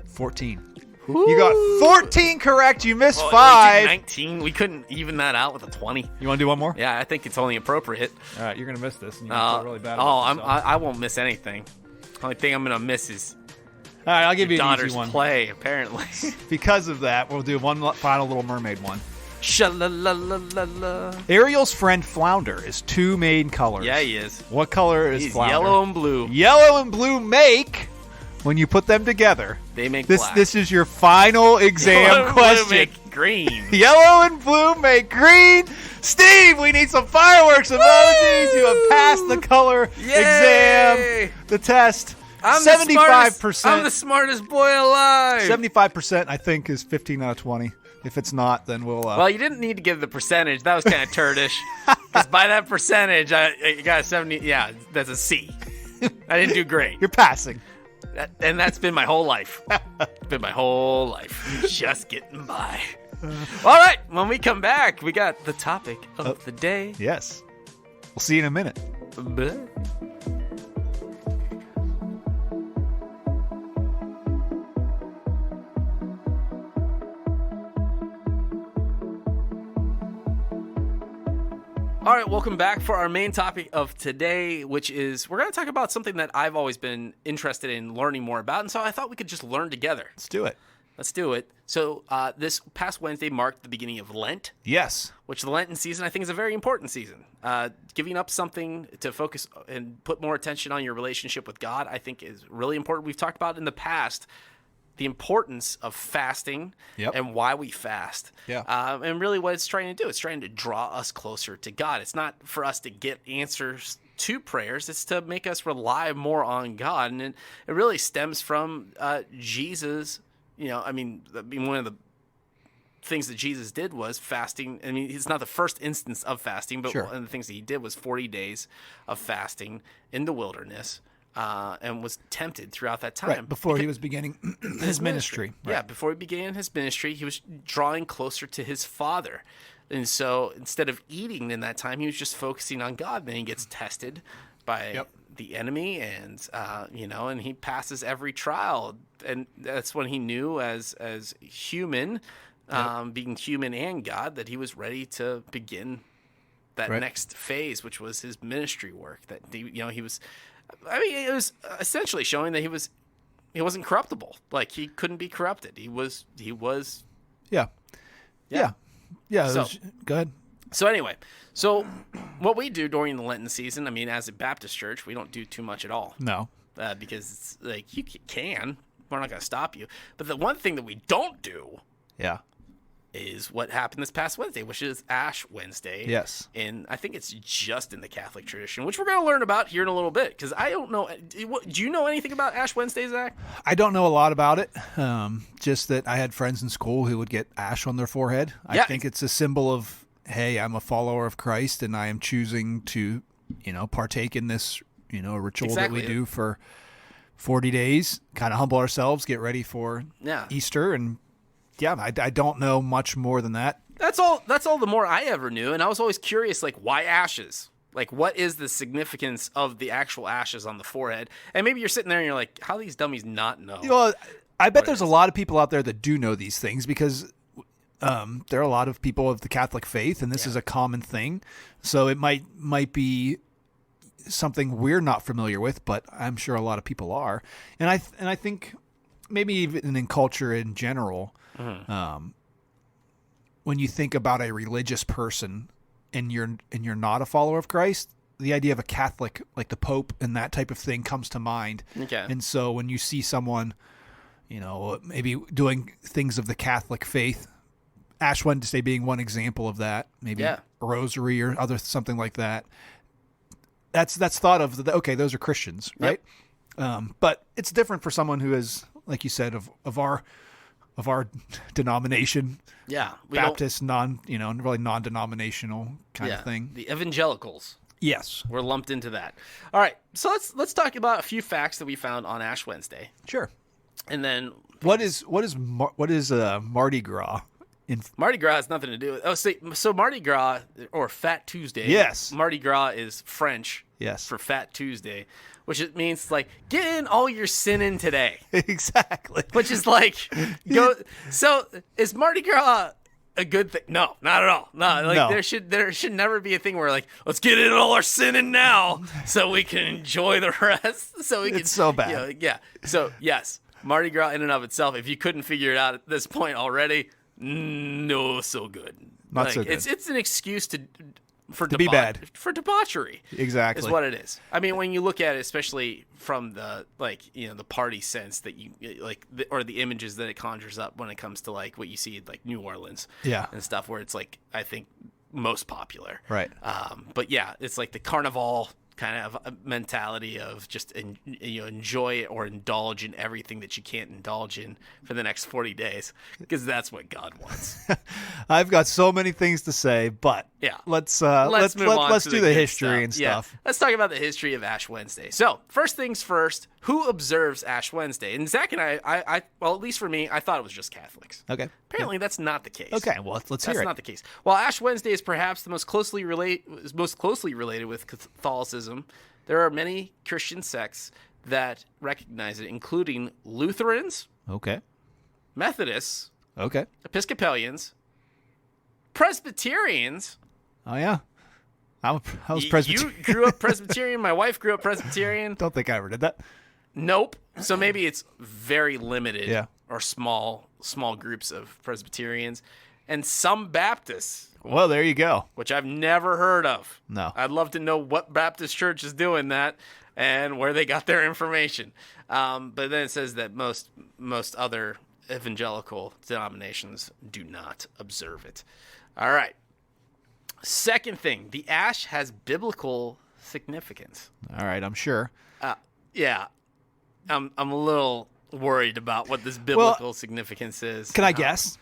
14. You got 14 correct. You missed Well, 5. 19. We couldn't even that out with a 20. You want to do one more? Yeah, I think it's only appropriate. All right, you're gonna miss this. And you're gonna feel really bad. about Oh, yourself. I won't miss anything. Only thing I'm gonna miss is All right, I'll give you an daughter's easy one. play. Apparently. Because of that, we'll do one final Little Mermaid one. Sha-la-la-la-la-la. Ariel's friend Flounder is two main colors. Yeah, he is. What color is He's Flounder? yellow and blue. Yellow and blue make, when you put them together, They make this. black. This is your final exam Yellow and blue question. make green. Yellow and blue make green. Steve, we need some fireworks emojis. You have passed the color exam, the test. I'm 75%. I'm the smartest boy alive. 75%, I think, is 15 out of 20. If it's not, then we'll. Well, you didn't need to give the percentage. That was kind of turdish. Because by that percentage, I got a 70. Yeah, that's a C. I didn't do great. You're passing. And that's been my whole life. It's been my whole life. Just getting by. All right. When we come back, we got the topic of the day. Yes. We'll see you in a minute. Blah. All right, welcome back for our main topic of today, which is we're going to talk about something that I've always been interested in learning more about, and so I thought we could just learn together. Let's do it. Let's do it. So this past Wednesday marked the beginning of Lent, Yes. which the Lenten season I think is a very important season. Giving up something to focus and put more attention on your relationship with God, I think is really important. We've talked about in the past the importance of fasting and why we fast. Yeah. And really what it's trying to do, it's trying to draw us closer to God. It's not for us to get answers to prayers. It's to make us rely more on God. And it really stems from Jesus. You know, I mean, one of the things that Jesus did was fasting. I mean, it's not the first instance of fasting, but one of the things that he did was 40 days of fasting in the wilderness. And was tempted throughout that time. Right, before he was beginning his ministry. Right. Yeah, before he began his ministry, he was drawing closer to his Father. And so instead of eating in that time, he was just focusing on God. Then he gets tested by the enemy and, and he passes every trial. And that's when he knew as human, being human and God, that he was ready to begin that next phase, which was his ministry work. That, he was... I mean, it was essentially showing that he wasn't corruptible. Like, he couldn't be corrupted. He was. Yeah. So, go ahead. So anyway, what we do during the Lenten season, I mean, as a Baptist church, we don't do too much at all. No. Because it's like you can. We're not going to stop you. But the one thing that we don't do. Yeah. Is what happened this past Wednesday, which is Ash Wednesday. Yes. And I think it's just in the Catholic tradition, which we're going to learn about here in a little bit, because I don't know. Do you know anything about Ash Wednesday, Zach? I don't know a lot about it. Just that I had friends in school who would get ash on their forehead. I think it's a symbol of, hey, I'm a follower of Christ, and I am choosing to, partake in this, ritual that we do for 40 days, kind of humble ourselves, get ready for Easter, and I don't know much more than that. That's all the more I ever knew. And I was always curious, like, why ashes? Like, what is the significance of the actual ashes on the forehead? And maybe you're sitting there and you're like, how do these dummies not know? Well, I bet there's a lot of people out there that do know these things, because there are a lot of people of the Catholic faith, and this is a common thing. So it might be something we're not familiar with, but I'm sure a lot of people are. And I think maybe even in culture in general, when you think about a religious person and you're not a follower of Christ, the idea of a Catholic, like the Pope and that type of thing, comes to mind. Okay. And so when you see someone, maybe doing things of the Catholic faith, Ash Wednesday being one example of that, maybe a rosary or something like that, that's thought of, okay, those are Christians, right? But it's different for someone who is, like you said, of our denomination, Baptist, really non-denominational kind of thing. The evangelicals. Yes, we're lumped into that. All right, so let's talk about a few facts that we found on Ash Wednesday. Sure. And then what is Mardi Gras? Mardi Gras has nothing to do with. So Mardi Gras, or Fat Tuesday. Yes. Mardi Gras is French. Yes. For Fat Tuesday, which it means like get in all your sinning today. Exactly. Which is like go. So is Mardi Gras a good thing? No, not at all. No. There should never be a thing where like let's get in all our sinning now so we can enjoy the rest. So we can. It's so bad. So yes, Mardi Gras in and of itself, if you couldn't figure it out at this point already, no, so good. Not so good. It's an excuse for be bad. for debauchery. Exactly. Is what it is. I mean, when you look at it, especially from the the party sense that you or the images that it conjures up when it comes to like what you see at like New Orleans, Yeah. and stuff where it's like I think most popular, Right. But yeah, it's like the carnival kind of a mentality of just enjoy or indulge in everything that you can't indulge in for the next 40 days, because that's what God wants. I've got so many things to say, but Yeah. let's move on let's to do the good history and stuff. Yeah. Let's talk about the history of Ash Wednesday. So, first things first, who observes Ash Wednesday? And Zach and I well, at least for me, I thought it was just Catholics. Okay. Apparently, that's not the case. Okay. Well, let's hear That's it. not the case. While Ash Wednesday is perhaps the most closely related with Catholicism, there are many Christian sects that recognize it, including Lutherans, Okay. Methodists, Okay. Episcopalians, Presbyterians. Oh yeah. I was You Presbyterian. grew up Presbyterian. My wife grew up Presbyterian. Don't think I ever did that. Nope. So maybe it's very limited, Yeah. or small groups of Presbyterians, and some Baptists, Well, there you go. which I've never heard of. No. I'd love to know what Baptist church is doing that and where they got their information. But then it says that most other evangelical denominations do not observe it. All right. Second thing, the ash has biblical significance. All right. I'm sure. Yeah, I'm a little worried about what this biblical significance is. Can I guess?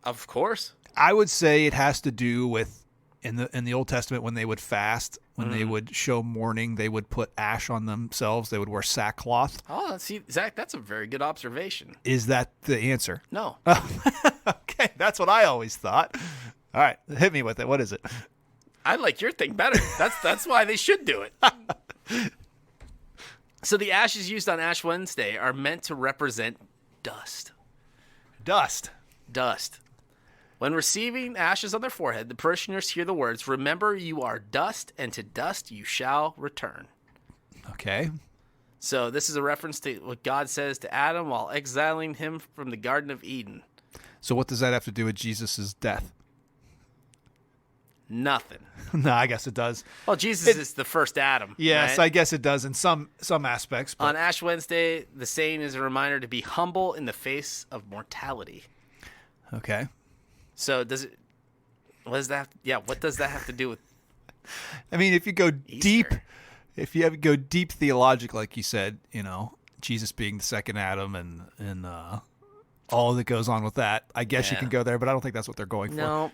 Of course. I would say it has to do with in the Old Testament when they would fast, when they would show mourning, they would put ash on themselves. They would wear sackcloth. Oh, see, Zach, that's a very good observation. Is that the answer? No. Okay, that's what I always thought. All right, hit me with it. What is it? I like your thing better. That's why they should do it. So the ashes used on Ash Wednesday are meant to represent dust. Dust. Dust. When receiving ashes on their forehead, the parishioners hear the words, "Remember, you are dust, and to dust you shall return." Okay. So this is a reference to what God says to Adam while exiling him from the Garden of Eden. So what does that have to do with Jesus' death? Nothing. No, I guess it does. Well, Jesus is the first Adam. Yes, right? I guess it does in some aspects. But On Ash Wednesday, the saying is a reminder to be humble in the face of mortality. okay. So does it? What does that? Yeah, what does that have to do with? I mean, if you go deep, Easter? if you go deep theologic, like you said, Jesus being the second Adam and all that goes on with that, I guess you Yeah. can go there, but I don't think that's what they're going for.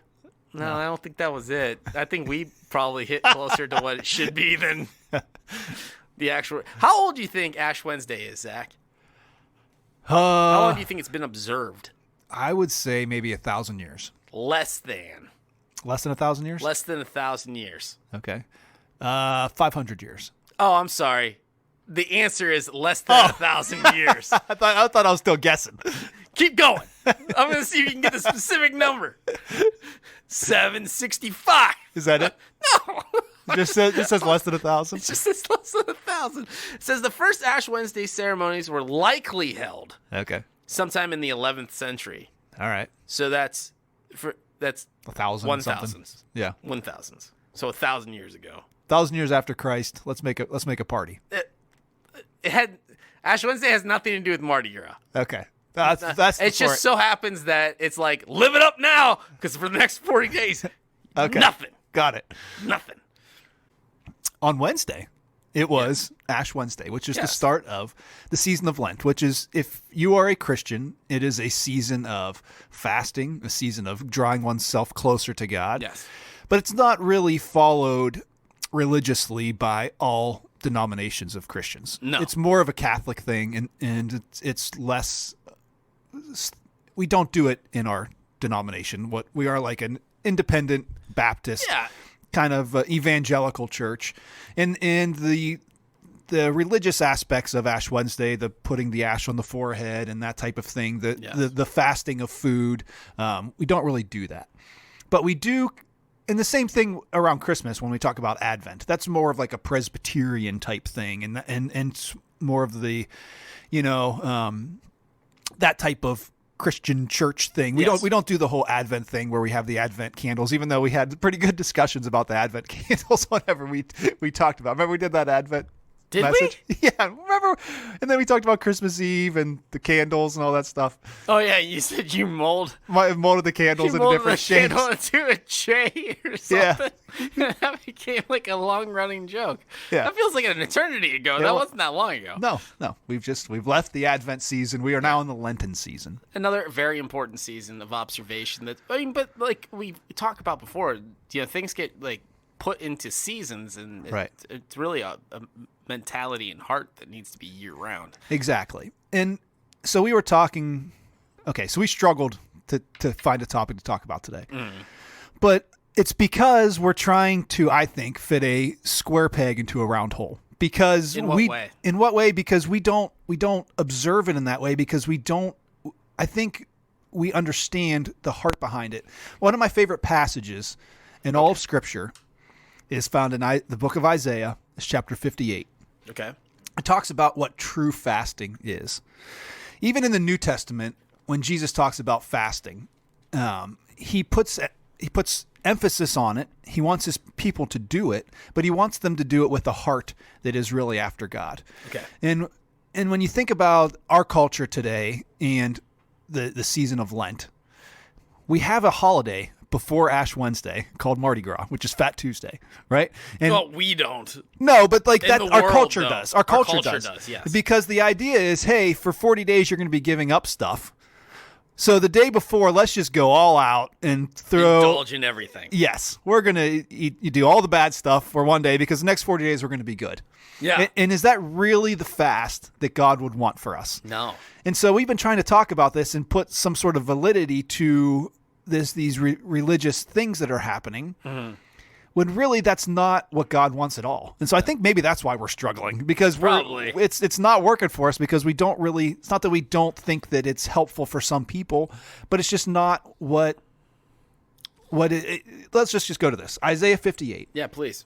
No, I don't think that was it. I think we probably hit closer to what it should be than the actual. How old do you think Ash Wednesday is, Zach? How long do you think it's been observed? I would say maybe 1,000 years. Less than. Less than 1,000 years? Less than 1,000 years. Okay. 500 years. Oh, I'm sorry. The answer is less than 1,000 years. I thought I was still guessing. Keep going. I'm going to see if you can get the specific number. 765. Is that it? No. It says less than 1,000. It just says less than 1,000. It says the first Ash Wednesday ceremonies were likely held Okay. sometime in the 11th century. All right. So that's 1,000. 1,000s. Yeah. 1,000s. So 1,000 years ago. 1,000 years after Christ. Let's make a party. It had Ash Wednesday has nothing to do with Mardi Gras. Okay. That's It just so happens that it's like live it up now because for the next 40 days, okay. nothing, Got it. nothing. On Wednesday, it was Ash Wednesday, which is the Yes. start of the season of Lent, which is, if you are a Christian, it is a season of fasting, a season of drawing oneself closer to God. Yes. But it's not really followed religiously by all denominations of Christians. No. It's more of a Catholic thing, and it's less. We don't do it in our denomination. What we are like an independent Baptist Yeah. kind of evangelical church, and the religious aspects of Ash Wednesday, the putting the ash on the forehead and that type of thing, Yes. the fasting of food, we don't really do that, but we do. And the same thing around Christmas when we talk about Advent. That's more of like a Presbyterian type thing, and more of the, that type of Christian church thing. We Yes. don't do the whole Advent thing where we have the Advent candles, even though we had pretty good discussions about the Advent candles whenever we talked about. Remember we did that Advent Did message? Yeah, remember? And then we talked about Christmas Eve and the candles and all that stuff. Oh yeah, you said you Might have molded the candles into molded different the shapes. candle into a tray or Yeah. something. That became like a long running joke. Yeah. That feels like an eternity ago. Yeah, That well- wasn't that long ago. No. We've left the Advent season. We are now in the Lenten season. Another very important season of observation that but like we talked about before, things get like put into seasons, and Right. it's really a mentality and heart that needs to be year round. Exactly. And so we were talking. Okay, so we struggled to find a topic to talk about today, but it's because we're trying to, I think, fit a square peg into a round hole. Because In what way? In what way? Because we don't observe it in that way. Because we don't. I think we understand the heart behind it. One of my favorite passages in all of Scripture is found in the book of Isaiah, it's chapter 58. Okay. It talks about what true fasting is. Even in the New Testament, when Jesus talks about fasting, he puts emphasis on it. He wants his people to do it, but he wants them to do it with a heart that is really after God. Okay. And when you think about our culture today and the season of Lent, we have a holiday before Ash Wednesday called Mardi Gras, which is Fat Tuesday, right? And Well, we don't. no, but like In that, the our world, culture though. does. Our culture does. Yes. Because the idea is, hey, for 40 days you're going to be giving up stuff. So the day before, let's just go all out and throw. Indulge in everything. Yes, we're going to you do all the bad stuff for one day because the next 40 days we're going to be good. Yeah. And is that really the fast that God would want for us? No. And so we've been trying to talk about this and put some sort of validity to these religious things that are happening, when really that's not what God wants at all. And so I think maybe that's why we're struggling, because Probably. it's not working for us because we don't really. It's not that we don't think that it's helpful for some people, but it's just not what. Let's just go to this Isaiah 58. Yeah, please.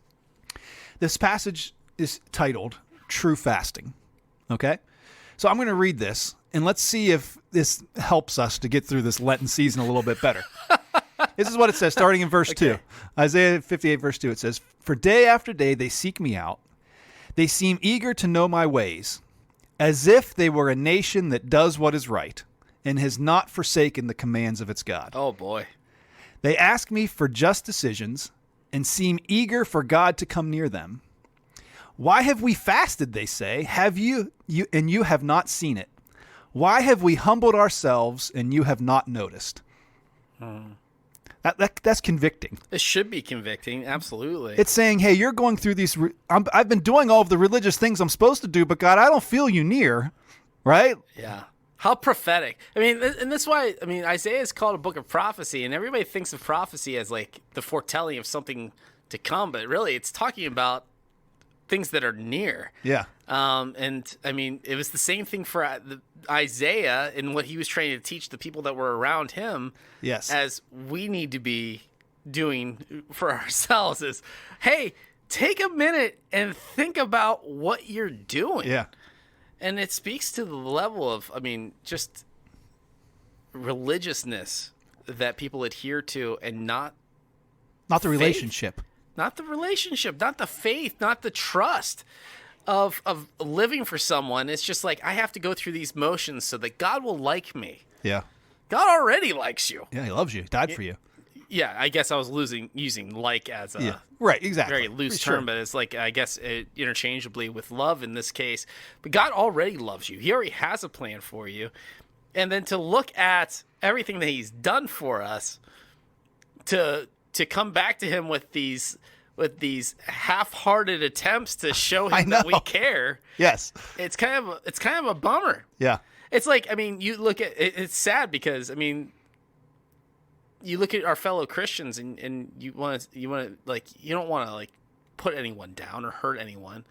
This passage is titled "True Fasting." Okay, so I'm going to read this, and let's see if this helps us to get through this Lenten season a little bit better. This is what it says, starting in verse 2. Isaiah 58, verse 2, it says, "For day after day they seek me out. They seem eager to know my ways, as if they were a nation that does what is right and has not forsaken the commands of its God. Oh boy. They ask me for just decisions and seem eager for God to come near them. Why have we fasted, they say, have you and you have not seen it? Why have we humbled ourselves and you have not noticed?" That's convicting. It should be convicting. Absolutely. It's saying, hey, you're going through these. I've been doing all of the religious things I'm supposed to do, but God, I don't feel you near, right? Yeah. How prophetic. I mean, and that's why, Isaiah is called a book of prophecy, and everybody thinks of prophecy as like the foretelling of something to come, but really it's talking about things that are near. Yeah. And I mean, it was the same thing for Isaiah in what he was trying to teach the people that were around him. Yes. As we need to be doing for ourselves is, hey, take a minute and think about what you're doing. Yeah. And it speaks to the level of, just religiousness that people adhere to, and not Not the relationship. not the relationship, not the faith, not the trust of living for someone. It's just like, I have to go through these motions so that God will like me. Yeah. God already likes you. Yeah. He loves you. Died for you. Yeah, I guess I was using like as a Yeah. Right. Exactly. very loose Sure. term, but it's like, I guess interchangeably with love in this case. But God already loves you. He already has a plan for you. And then to look at everything that he's done for us, to come back to him with these half-hearted attempts to show I him that we know. care, Yes. it's kind of a bummer. Yeah. It's like, you look at it, it's sad because you look at our fellow Christians and you want to like, you don't want to like put anyone down or hurt anyone,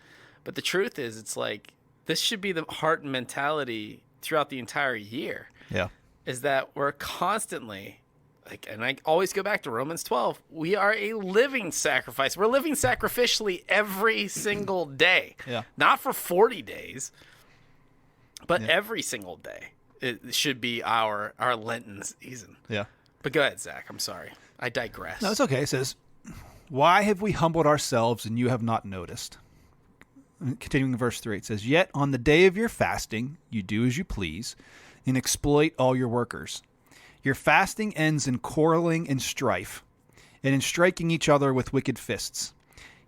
but the truth is, it's like, this should be the heart and mentality throughout the entire year, Yeah. is that we're constantly like, and I always go back to Romans 12, we are a living sacrifice. We're living sacrificially every single day. Yeah. Not for 40 days, but every single day. it should be our Lenten season. Yeah. But go ahead, Zach. I'm sorry. I digress. No, it's okay. It says, "Why have we humbled ourselves and you have not noticed?" Continuing in verse 3, it says, "Yet on the day of your fasting, you do as you please and exploit all your workers. Your fasting ends in quarreling and strife, and in striking each other with wicked fists.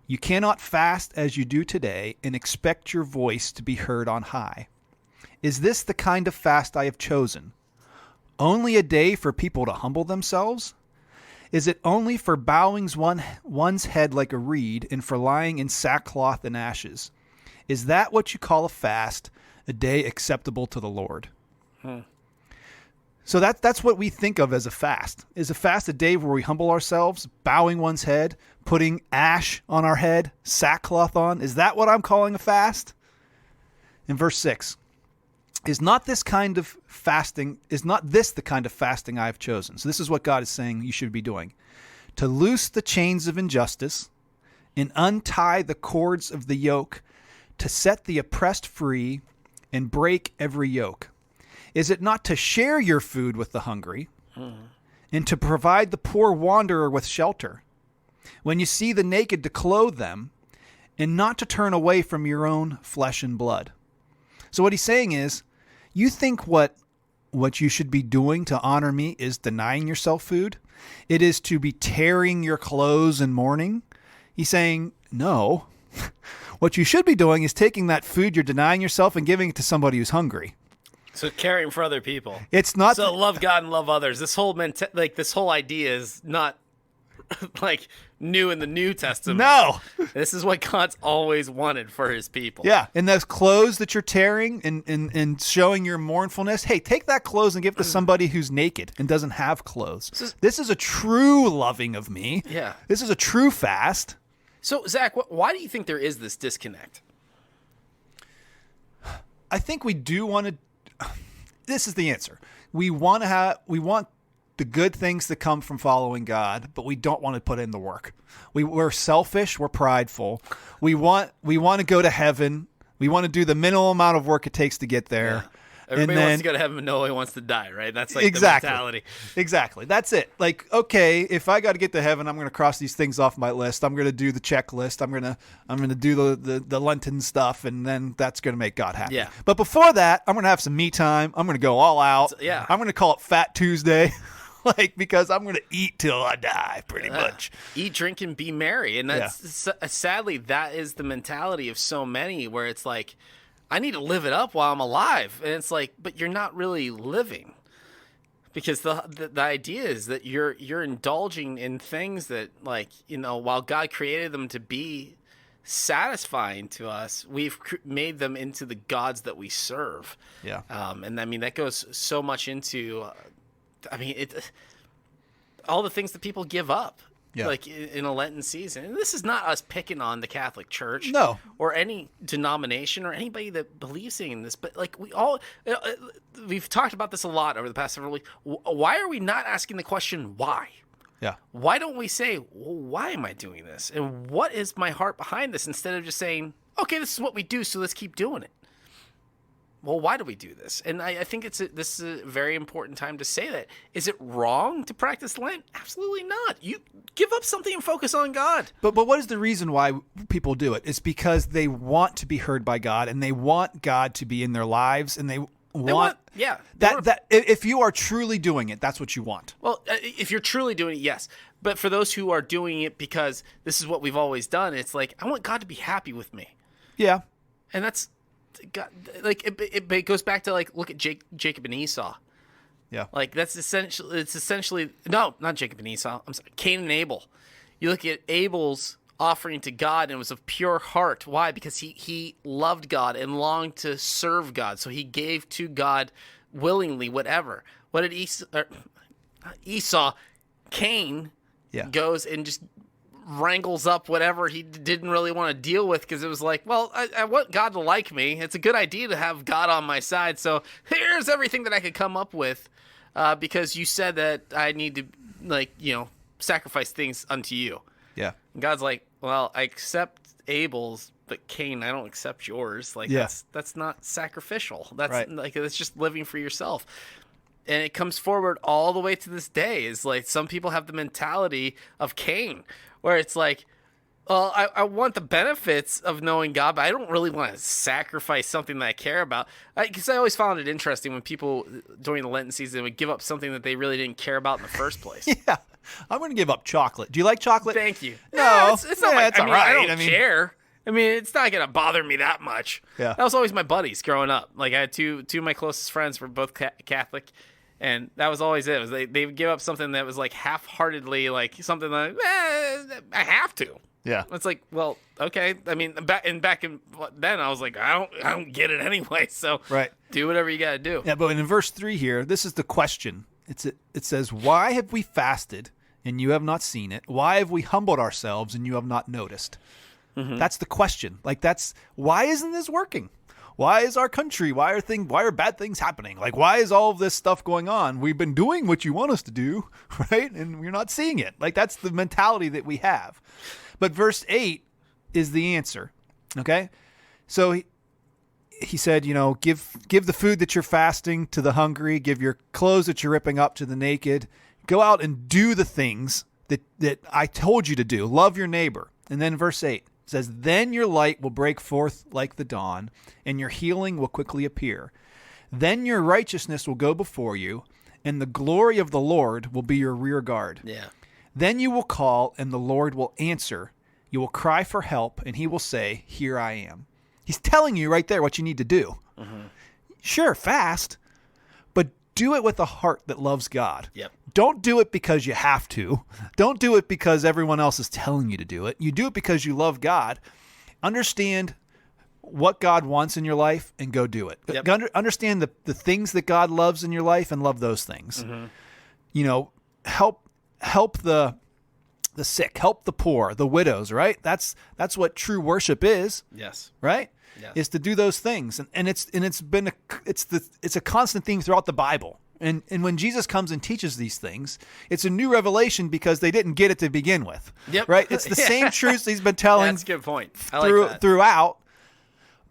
You cannot fast as you do today and expect your voice to be heard on high. Is this the kind of fast I have chosen? Only a day for people to humble themselves? Is it only for bowing one's head like a reed and for lying in sackcloth and ashes? Is that what you call a fast, a day acceptable to the Lord?" So that's what we think of as a fast. Is a fast a day where we humble ourselves, bowing one's head, putting ash on our head, sackcloth on? Is that what I'm calling a fast? In verse 6, is not this the kind of fasting I have chosen? So this is what God is saying you should be doing. To loose the chains of injustice and untie the cords of the yoke, to set the oppressed free and break every yoke. Is it not to share your food with the hungry and to provide the poor wanderer with shelter? When you see the naked, to clothe them and not to turn away from your own flesh and blood. So what he's saying is, you think what you should be doing to honor me is denying yourself food? It is to be tearing your clothes in mourning? He's saying, no. What you should be doing is taking that food you're denying yourself and giving it to somebody who's hungry. So caring for other people. It's not so love God and love others. This whole this whole idea is not like new in the New Testament. No. This is what God's always wanted for his people. Yeah. And those clothes that you're tearing and showing your mournfulness, hey, take that clothes and give it to somebody who's naked and doesn't have clothes. This is a true loving of me. Yeah. This is a true fast. So, Zach, why do you think there is this disconnect? I think we do want to. This is the answer. We want the good things that come from following God, but we don't want to put in the work. We're selfish. We're prideful. We want to go to heaven. We want to do the minimal amount of work it takes to get there. Yeah. Everybody wants to go to heaven, but nobody wants to die, right? That's like exactly. The mentality. Exactly. That's it. Like, okay, if I got to get to heaven, I'm going to cross these things off my list. I'm going to do the checklist. I'm going to do the Lenten stuff, and then that's going to make God happy. Yeah. But before that, I'm going to have some me time. I'm going to go all out. Yeah. I'm going to call it Fat Tuesday. Because I'm going to eat till I die, pretty much. Eat, drink, and be merry. And that's sadly, that is the mentality of so many, where it's like, I need to live it up while I'm alive. And it's like, but you're not really living. Because the idea is that you're indulging in things that, like, while God created them to be satisfying to us, we've made them into the gods that we serve. Yeah. And I mean, that goes so much into, all the things that people give up. Yeah. Like in a Lenten season. And this is not us picking on the Catholic Church. No. Or any denomination or anybody that believes in this. But like we've talked about this a lot over the past several weeks. Why are we not asking the question, why? Yeah. Why don't we say, well, why am I doing this? And what is my heart behind this? Instead of just saying, okay, this is what we do, so let's keep doing it. Well, why do we do this? And I think this is a very important time to say that. Is it wrong to practice Lent? Absolutely not. You give up something and focus on God. But what is the reason why people do it? It's because they want to be heard by God, and they want God to be in their lives, and they want that if you are truly doing it, that's what you want. Well, if you're truly doing it, yes. But for those who are doing it because this is what we've always done, it's like, I want God to be happy with me. Yeah. And that's God, like it goes back to, like, look at Jacob and Esau. Yeah. Like that's essentially no, not Jacob and Esau. I'm sorry, Cain and Abel. You look at Abel's offering to God, and it was of pure heart. Why? Because he loved God and longed to serve God, so he gave to God willingly whatever. What did Esau? Cain goes and just wrangles up whatever he didn't really want to deal with, because it was like, well, I want God to like me. It's a good idea to have God on my side, so here's everything that I could come up with, because you said that I need to, like, sacrifice things unto you. Yeah. And God's like, well, I accept Abel's but Cain, I don't accept yours. Like Yeah. that's not sacrificial. That's Right. like it's just living for yourself. And it comes forward all the way to this day. Is like some people have the mentality of Cain, where it's like, well, I want the benefits of knowing God, but I don't really want to sacrifice something that I care about. Because I always found it interesting when people during the Lenten season would give up something that they really didn't care about in the first place. Yeah. I'm going to give up chocolate. Do you like chocolate? Thank you. No. It's not. Yeah, Like, it's I mean, all I right. don't I mean- care. I mean, it's not gonna bother me that much. Yeah. That was always my buddies growing up. Like I had two of my closest friends were both Catholic, and that was always it. Was they would give up something that was like half-heartedly, like something like I have to. Yeah. It's like, well, okay. I mean, back in then I was like, I don't get it anyway. So Right. do whatever you gotta do. Yeah, but in verse 3 here, this is the question. It says, "Why have we fasted and you have not seen it? Why have we humbled ourselves and you have not noticed?" That's the question. Like why isn't this working? Why is our country? Why are bad things happening? Like why is all of this stuff going on? We've been doing what you want us to do, right? And we're not seeing it. Like that's the mentality that we have. But verse 8 is the answer. Okay? So he said, give the food that you're fasting to the hungry, give your clothes that you're ripping up to the naked. Go out and do the things that I told you to do. Love your neighbor. And then verse 8 says, "Then your light will break forth like the dawn, and your healing will quickly appear. Then your righteousness will go before you, and the glory of the Lord will be your rear guard. Yeah. Then you will call, and the Lord will answer. You will cry for help, and he will say, 'Here I am.'" He's telling you right there what you need to do. Sure, fast, but do it with a heart that loves God. Yep. Don't do it because you have to. Don't do it because everyone else is telling you to do it. You do it because you love God. Understand what God wants in your life and go do it. Yep. Understand the things that God loves in your life and love those things. Help the sick, help the poor, the widows, right? That's what true worship is, Yes. right? Yes. Is to do those things. And it's a constant theme throughout the Bible. And when Jesus comes and teaches these things, it's a new revelation because they didn't get it to begin with. Yep. Right? It's the same truths he's been telling That's a good point. I like that. throughout,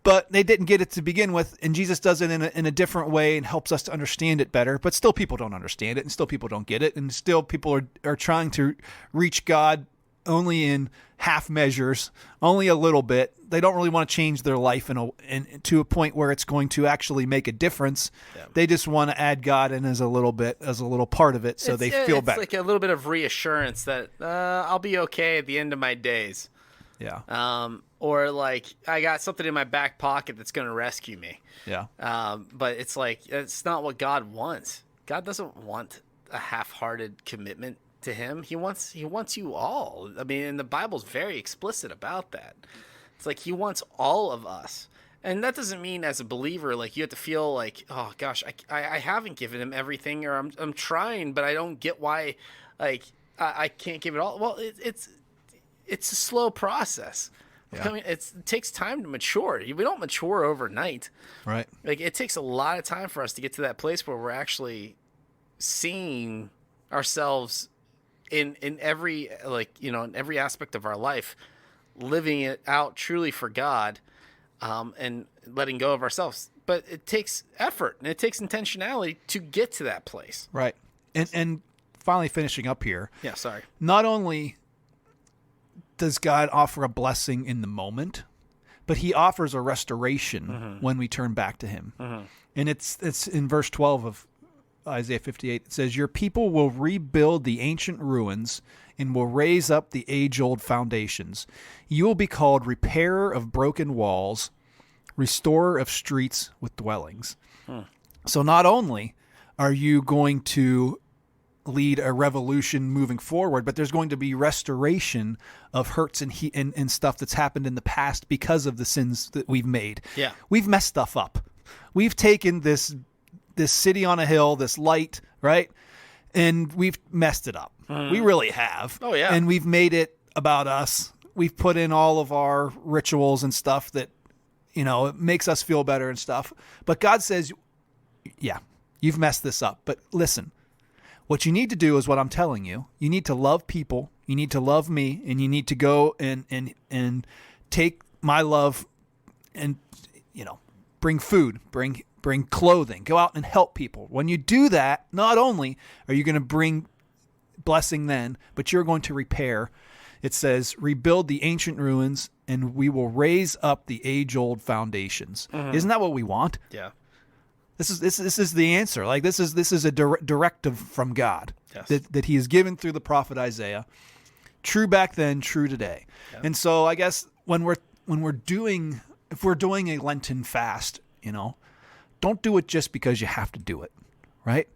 but they didn't get it to begin with, and Jesus does it in a different way and helps us to understand it better. But still, people don't understand it, and still people don't get it, and still people are trying to reach God only in half measures, only a little bit. They don't really want to change their life to a point where it's going to actually make a difference. Yeah. They just want to add God in as a little part of it, so they feel it's better. like a little bit of reassurance that I'll be okay at the end of my days. Yeah, Or like I got something in my back pocket that's going to rescue me. yeah, But it's like it's not what God wants. God doesn't want a half-hearted commitment to him. He wants you all. I mean, and the Bible's very explicit about that. It's like he wants all of us. And that doesn't mean as a believer, like you have to feel like, oh gosh, I haven't given him everything, or I'm trying, but I don't get why, like I can't give it all. Well, it's a slow process. Yeah. I mean, it takes time to mature. We don't mature overnight. right. Like it takes a lot of time for us to get to that place where we're actually seeing ourselves in every in every aspect of our life, living it out truly for God, and letting go of ourselves. But it takes effort and it takes intentionality to get to that place. Right. And finally finishing up here, Yeah, sorry. not only does God offer a blessing in the moment, but he offers a restoration when we turn back to him. And it's in verse 12 of Isaiah 58. It says, "Your people will rebuild the ancient ruins and will raise up the age-old foundations. You will be called repairer of broken walls, restorer of streets with dwellings." So not only are you going to lead a revolution moving forward, but there's going to be restoration of hurts and stuff that's happened in the past because of the sins that we've made. Yeah. We've messed stuff up. We've taken this city on a hill, this light, right? And we've messed it up. We really have. Oh, yeah. And we've made it about us. We've put in all of our rituals and stuff that, it makes us feel better and stuff. But God says, yeah, you've messed this up. But listen, what you need to do is what I'm telling you. You need to love people. You need to love me, and you need to go and take my love and, bring food, bring clothing, go out and help people. When you do that, not only are you going to bring blessing then, but you're going to repair. It says, rebuild the ancient ruins, and we will raise up the age-old foundations. Isn't that what we want? Yeah. This is the answer. Like this is a directive from God that He has given through the prophet Isaiah. True back then, true today. Yeah. And so I guess if we're doing a Lenten fast, don't do it just because you have to do it, right?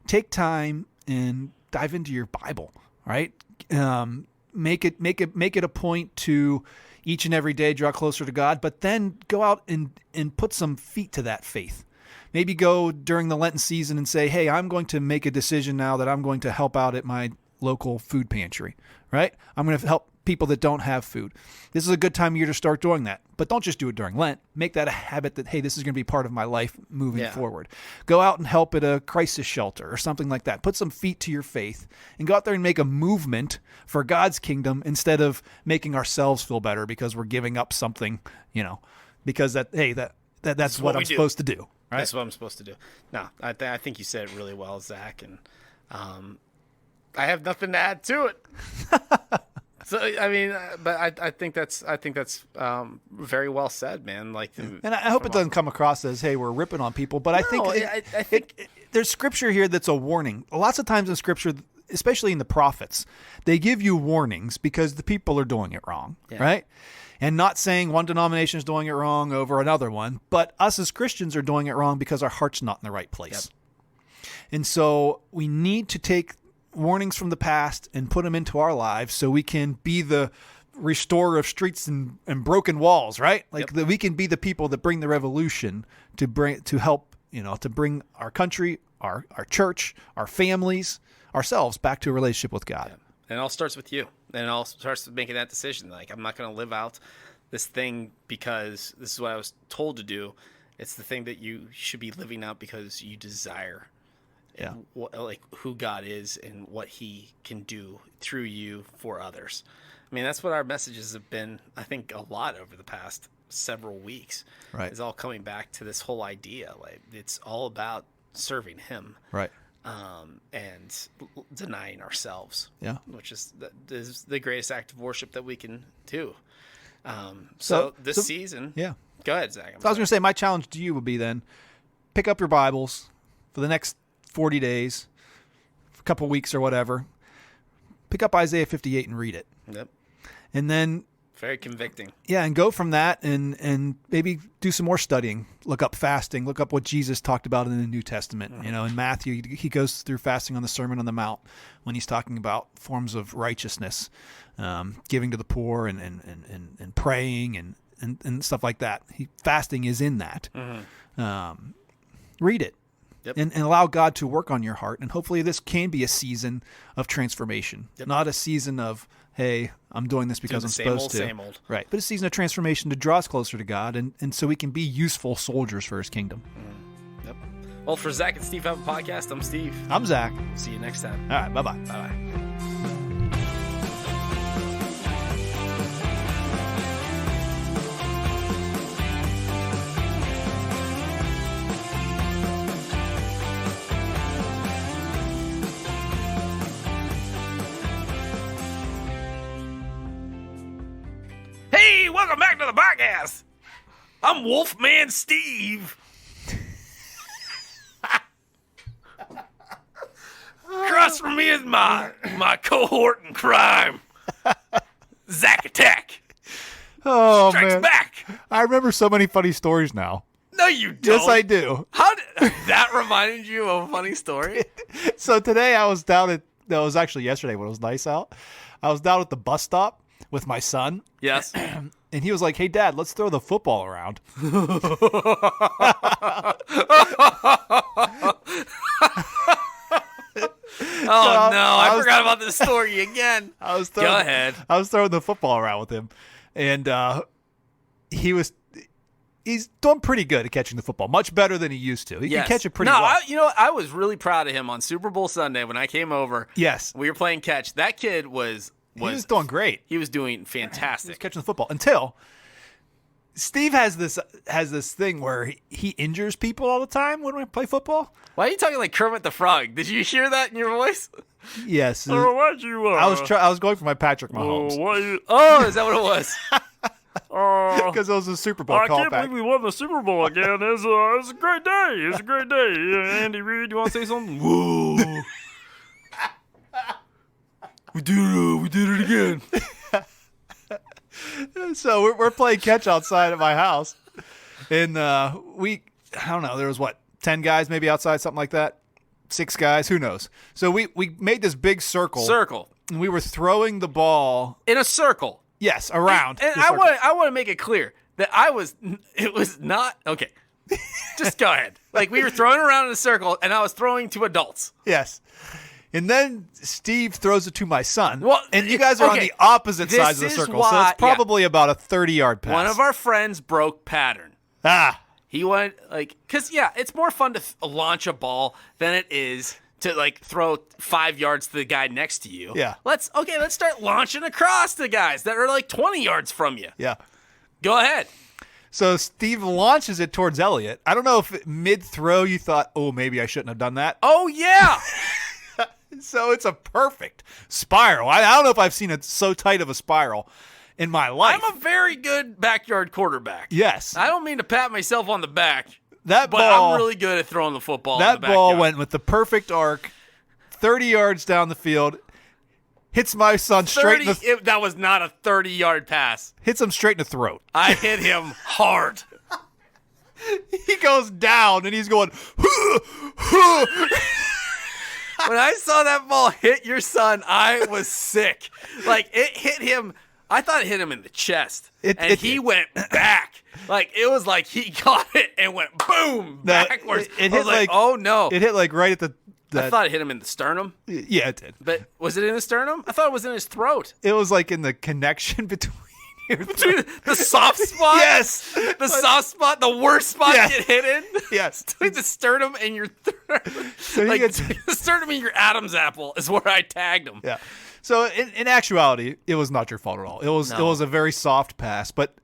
Take time and dive into your Bible, right? Make it a point to each and every day draw closer to God, but then go out and put some feet to that faith. Maybe go during the Lenten season and say, hey, I'm going to make a decision now that I'm going to help out at my local food pantry, right? I'm going to help people that don't have food. This is a good time of year to start doing that. But don't just do it during Lent. Make that a habit that, hey, this is going to be part of my life moving forward. Go out and help at a crisis shelter or something like that. Put some feet to your faith and go out there and make a movement for God's kingdom instead of making ourselves feel better because we're giving up something, because that's what I'm supposed to do. Right? That's what I'm supposed to do. No, I think you said it really well, Zach, and I have nothing to add to it. So I mean, but I think that's very well said, man. Like, and I hope it doesn't come across as, hey, we're ripping on people. But I think there's scripture here that's a warning. Lots of times in scripture, especially in the prophets, they give you warnings because the people are doing it wrong, right? And not saying one denomination is doing it wrong over another one, but us as Christians are doing it wrong because our heart's not in the right place. And so we need to take warnings from the past and put them into our lives so we can be the restorer of streets and broken walls, right? Like that we can be the people that bring the revolution to help, to bring our country, our church, our families, ourselves back to a relationship with God. Yeah. And it all starts with you. And it all starts with making that decision. Like, I'm not going to live out this thing because this is what I was told to do. It's the thing that you should be living out because you desire like who God is and what He can do through you for others. I mean, that's what our messages have been, I think, a lot over the past several weeks. Right. It's all coming back to this whole idea. Like, it's all about serving Him. Right. And denying ourselves, which is the greatest act of worship that we can do. So this season, go ahead, Zach. So I was going to say, my challenge to you would be then, pick up your Bibles for the next 40 days, a couple weeks or whatever. Pick up Isaiah 58 and read it. Yep. And then very convicting. Yeah, and go from that and maybe do some more studying. Look up fasting. Look up what Jesus talked about in the New Testament. In Matthew, he goes through fasting on the Sermon on the Mount when he's talking about forms of righteousness, giving to the poor and praying and stuff like that. Fasting is in that. Read it. Yep. And allow God to work on your heart. And hopefully this can be a season of transformation, not a season of, hey, I'm doing this because I'm supposed to. Same old. Right. But a season of transformation to draw us closer to God and so we can be useful soldiers for His kingdom. Yep. Well, for Zach and Steve Have a Podcast, I'm Steve. I'm Zach. See you next time. All right. Bye-bye. Bye-bye. Hey, welcome back to the podcast. I'm Wolfman Steve. Across from me is my cohort in crime, Zach Attack. Oh, Strikes man. back. I remember so many funny stories now. No, you don't. Yes, I do. How did that reminded you of a funny story? So today I was down at, that was actually yesterday when it was nice out. I was down at the bus stop with my son. Yes. And he was like, hey, Dad, let's throw the football around. Oh, no. I forgot about this story again. Go ahead. I was throwing the football around with him. And he's doing pretty good at catching the football. Much better than he used to. He can catch it pretty well. I was really proud of him on Super Bowl Sunday when I came over. Yes. We were playing catch. That kid was doing great. He was doing He fantastic. was catching the football until Steve has this thing where he injures people all the time when we play football. Why are you talking like Kermit the Frog? Did you hear that in your voice? Yes. Why'd you? I was going for my Patrick Mahomes Why you? Oh, is that what it was? because it was a Super Bowl I can't callback. believe we won the Super Bowl again. It's a great day. It's a great day. Andy Reid, you want to say something? Whoa. We did it again. So we're playing catch outside at my house, and I don't know, there was 10 guys maybe outside, something like that, 6 guys, who knows. So we made this big circle, and we were throwing the ball, In a circle. yes, around. And the I circle. want to make it clear that it was not okay. Just go ahead. Like we were throwing around in a circle, and I was throwing to adults. Yes. And then Steve throws it to my son. Well, and you guys are on okay, the opposite this sides of the is circle, so why- it's probably about a 30-yard pass. One of our friends broke pattern. He went because it's more fun to launch a ball than it is to like throw 5 yards to the guy next to you. Yeah. Let's start launching across the guys that are like 20 yards from you. Yeah. Go ahead. So Steve launches it towards Elliot. I don't know if mid-throw you thought, oh, maybe I shouldn't have done that. Oh yeah. So it's a perfect spiral. I don't know if I've seen it so tight of a spiral in my life. I'm a very good backyard quarterback. Yes. I don't mean to pat myself on the back, That but ball, I'm really good at throwing the football. that in the ball backyard. went with the perfect arc, 30 yards down the field, hits my son straight in 30. That was not a 30-yard pass. hits him straight in the throat. I hit him hard. He goes down and he's going, When I saw that ball hit your son, I was sick. Like it hit him. I thought it hit him in the chest, and he went back. Like it was like he caught it and went boom No, backwards. it I hit was like, like- oh no! it hit like right at the. I thought it hit him in the sternum, Yeah, it did. but was it in the sternum? I thought it was in his throat. It was like in the connection between your Between the soft spot. Yes. The soft spot, the worst spot Yeah. to get hit in. Yes. Between the sternum and your throat. So he Like gets- the sternum and your Adam's apple is where I tagged him. Yeah. So in actuality, it was not your fault at all. It was a very soft pass, but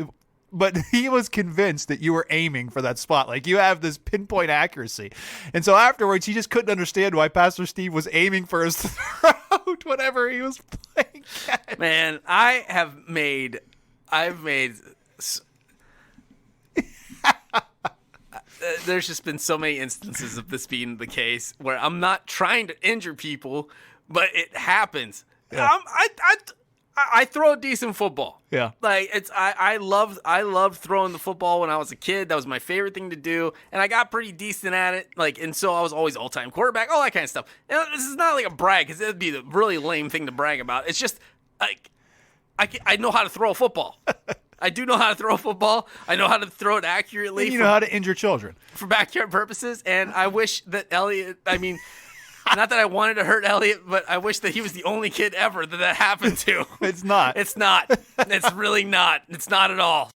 he was convinced that you were aiming for that spot. Like you have this pinpoint accuracy. And so afterwards, he just couldn't understand why Pastor Steve was aiming for his throat whenever he was playing catch. Man, I've made there's just been so many instances of this being the case where I'm not trying to injure people, but it happens. Yeah. I throw a decent football. Yeah. Like I loved throwing the football when I was a kid. That was my favorite thing to do, and I got pretty decent at it. Like, and so I was always all-time quarterback, all that kind of stuff. And this is not like a brag, because it'd be the really lame thing to brag about. It's just like I know how to throw a football. I do know how to throw a football. I know how to throw it accurately You know how to injure children. for backyard purposes, and I wish that Elliot. I mean. Not that I wanted to hurt Elliot, but I wish that he was the only kid ever that happened to. It's not. It's not. It's really not. It's not at all.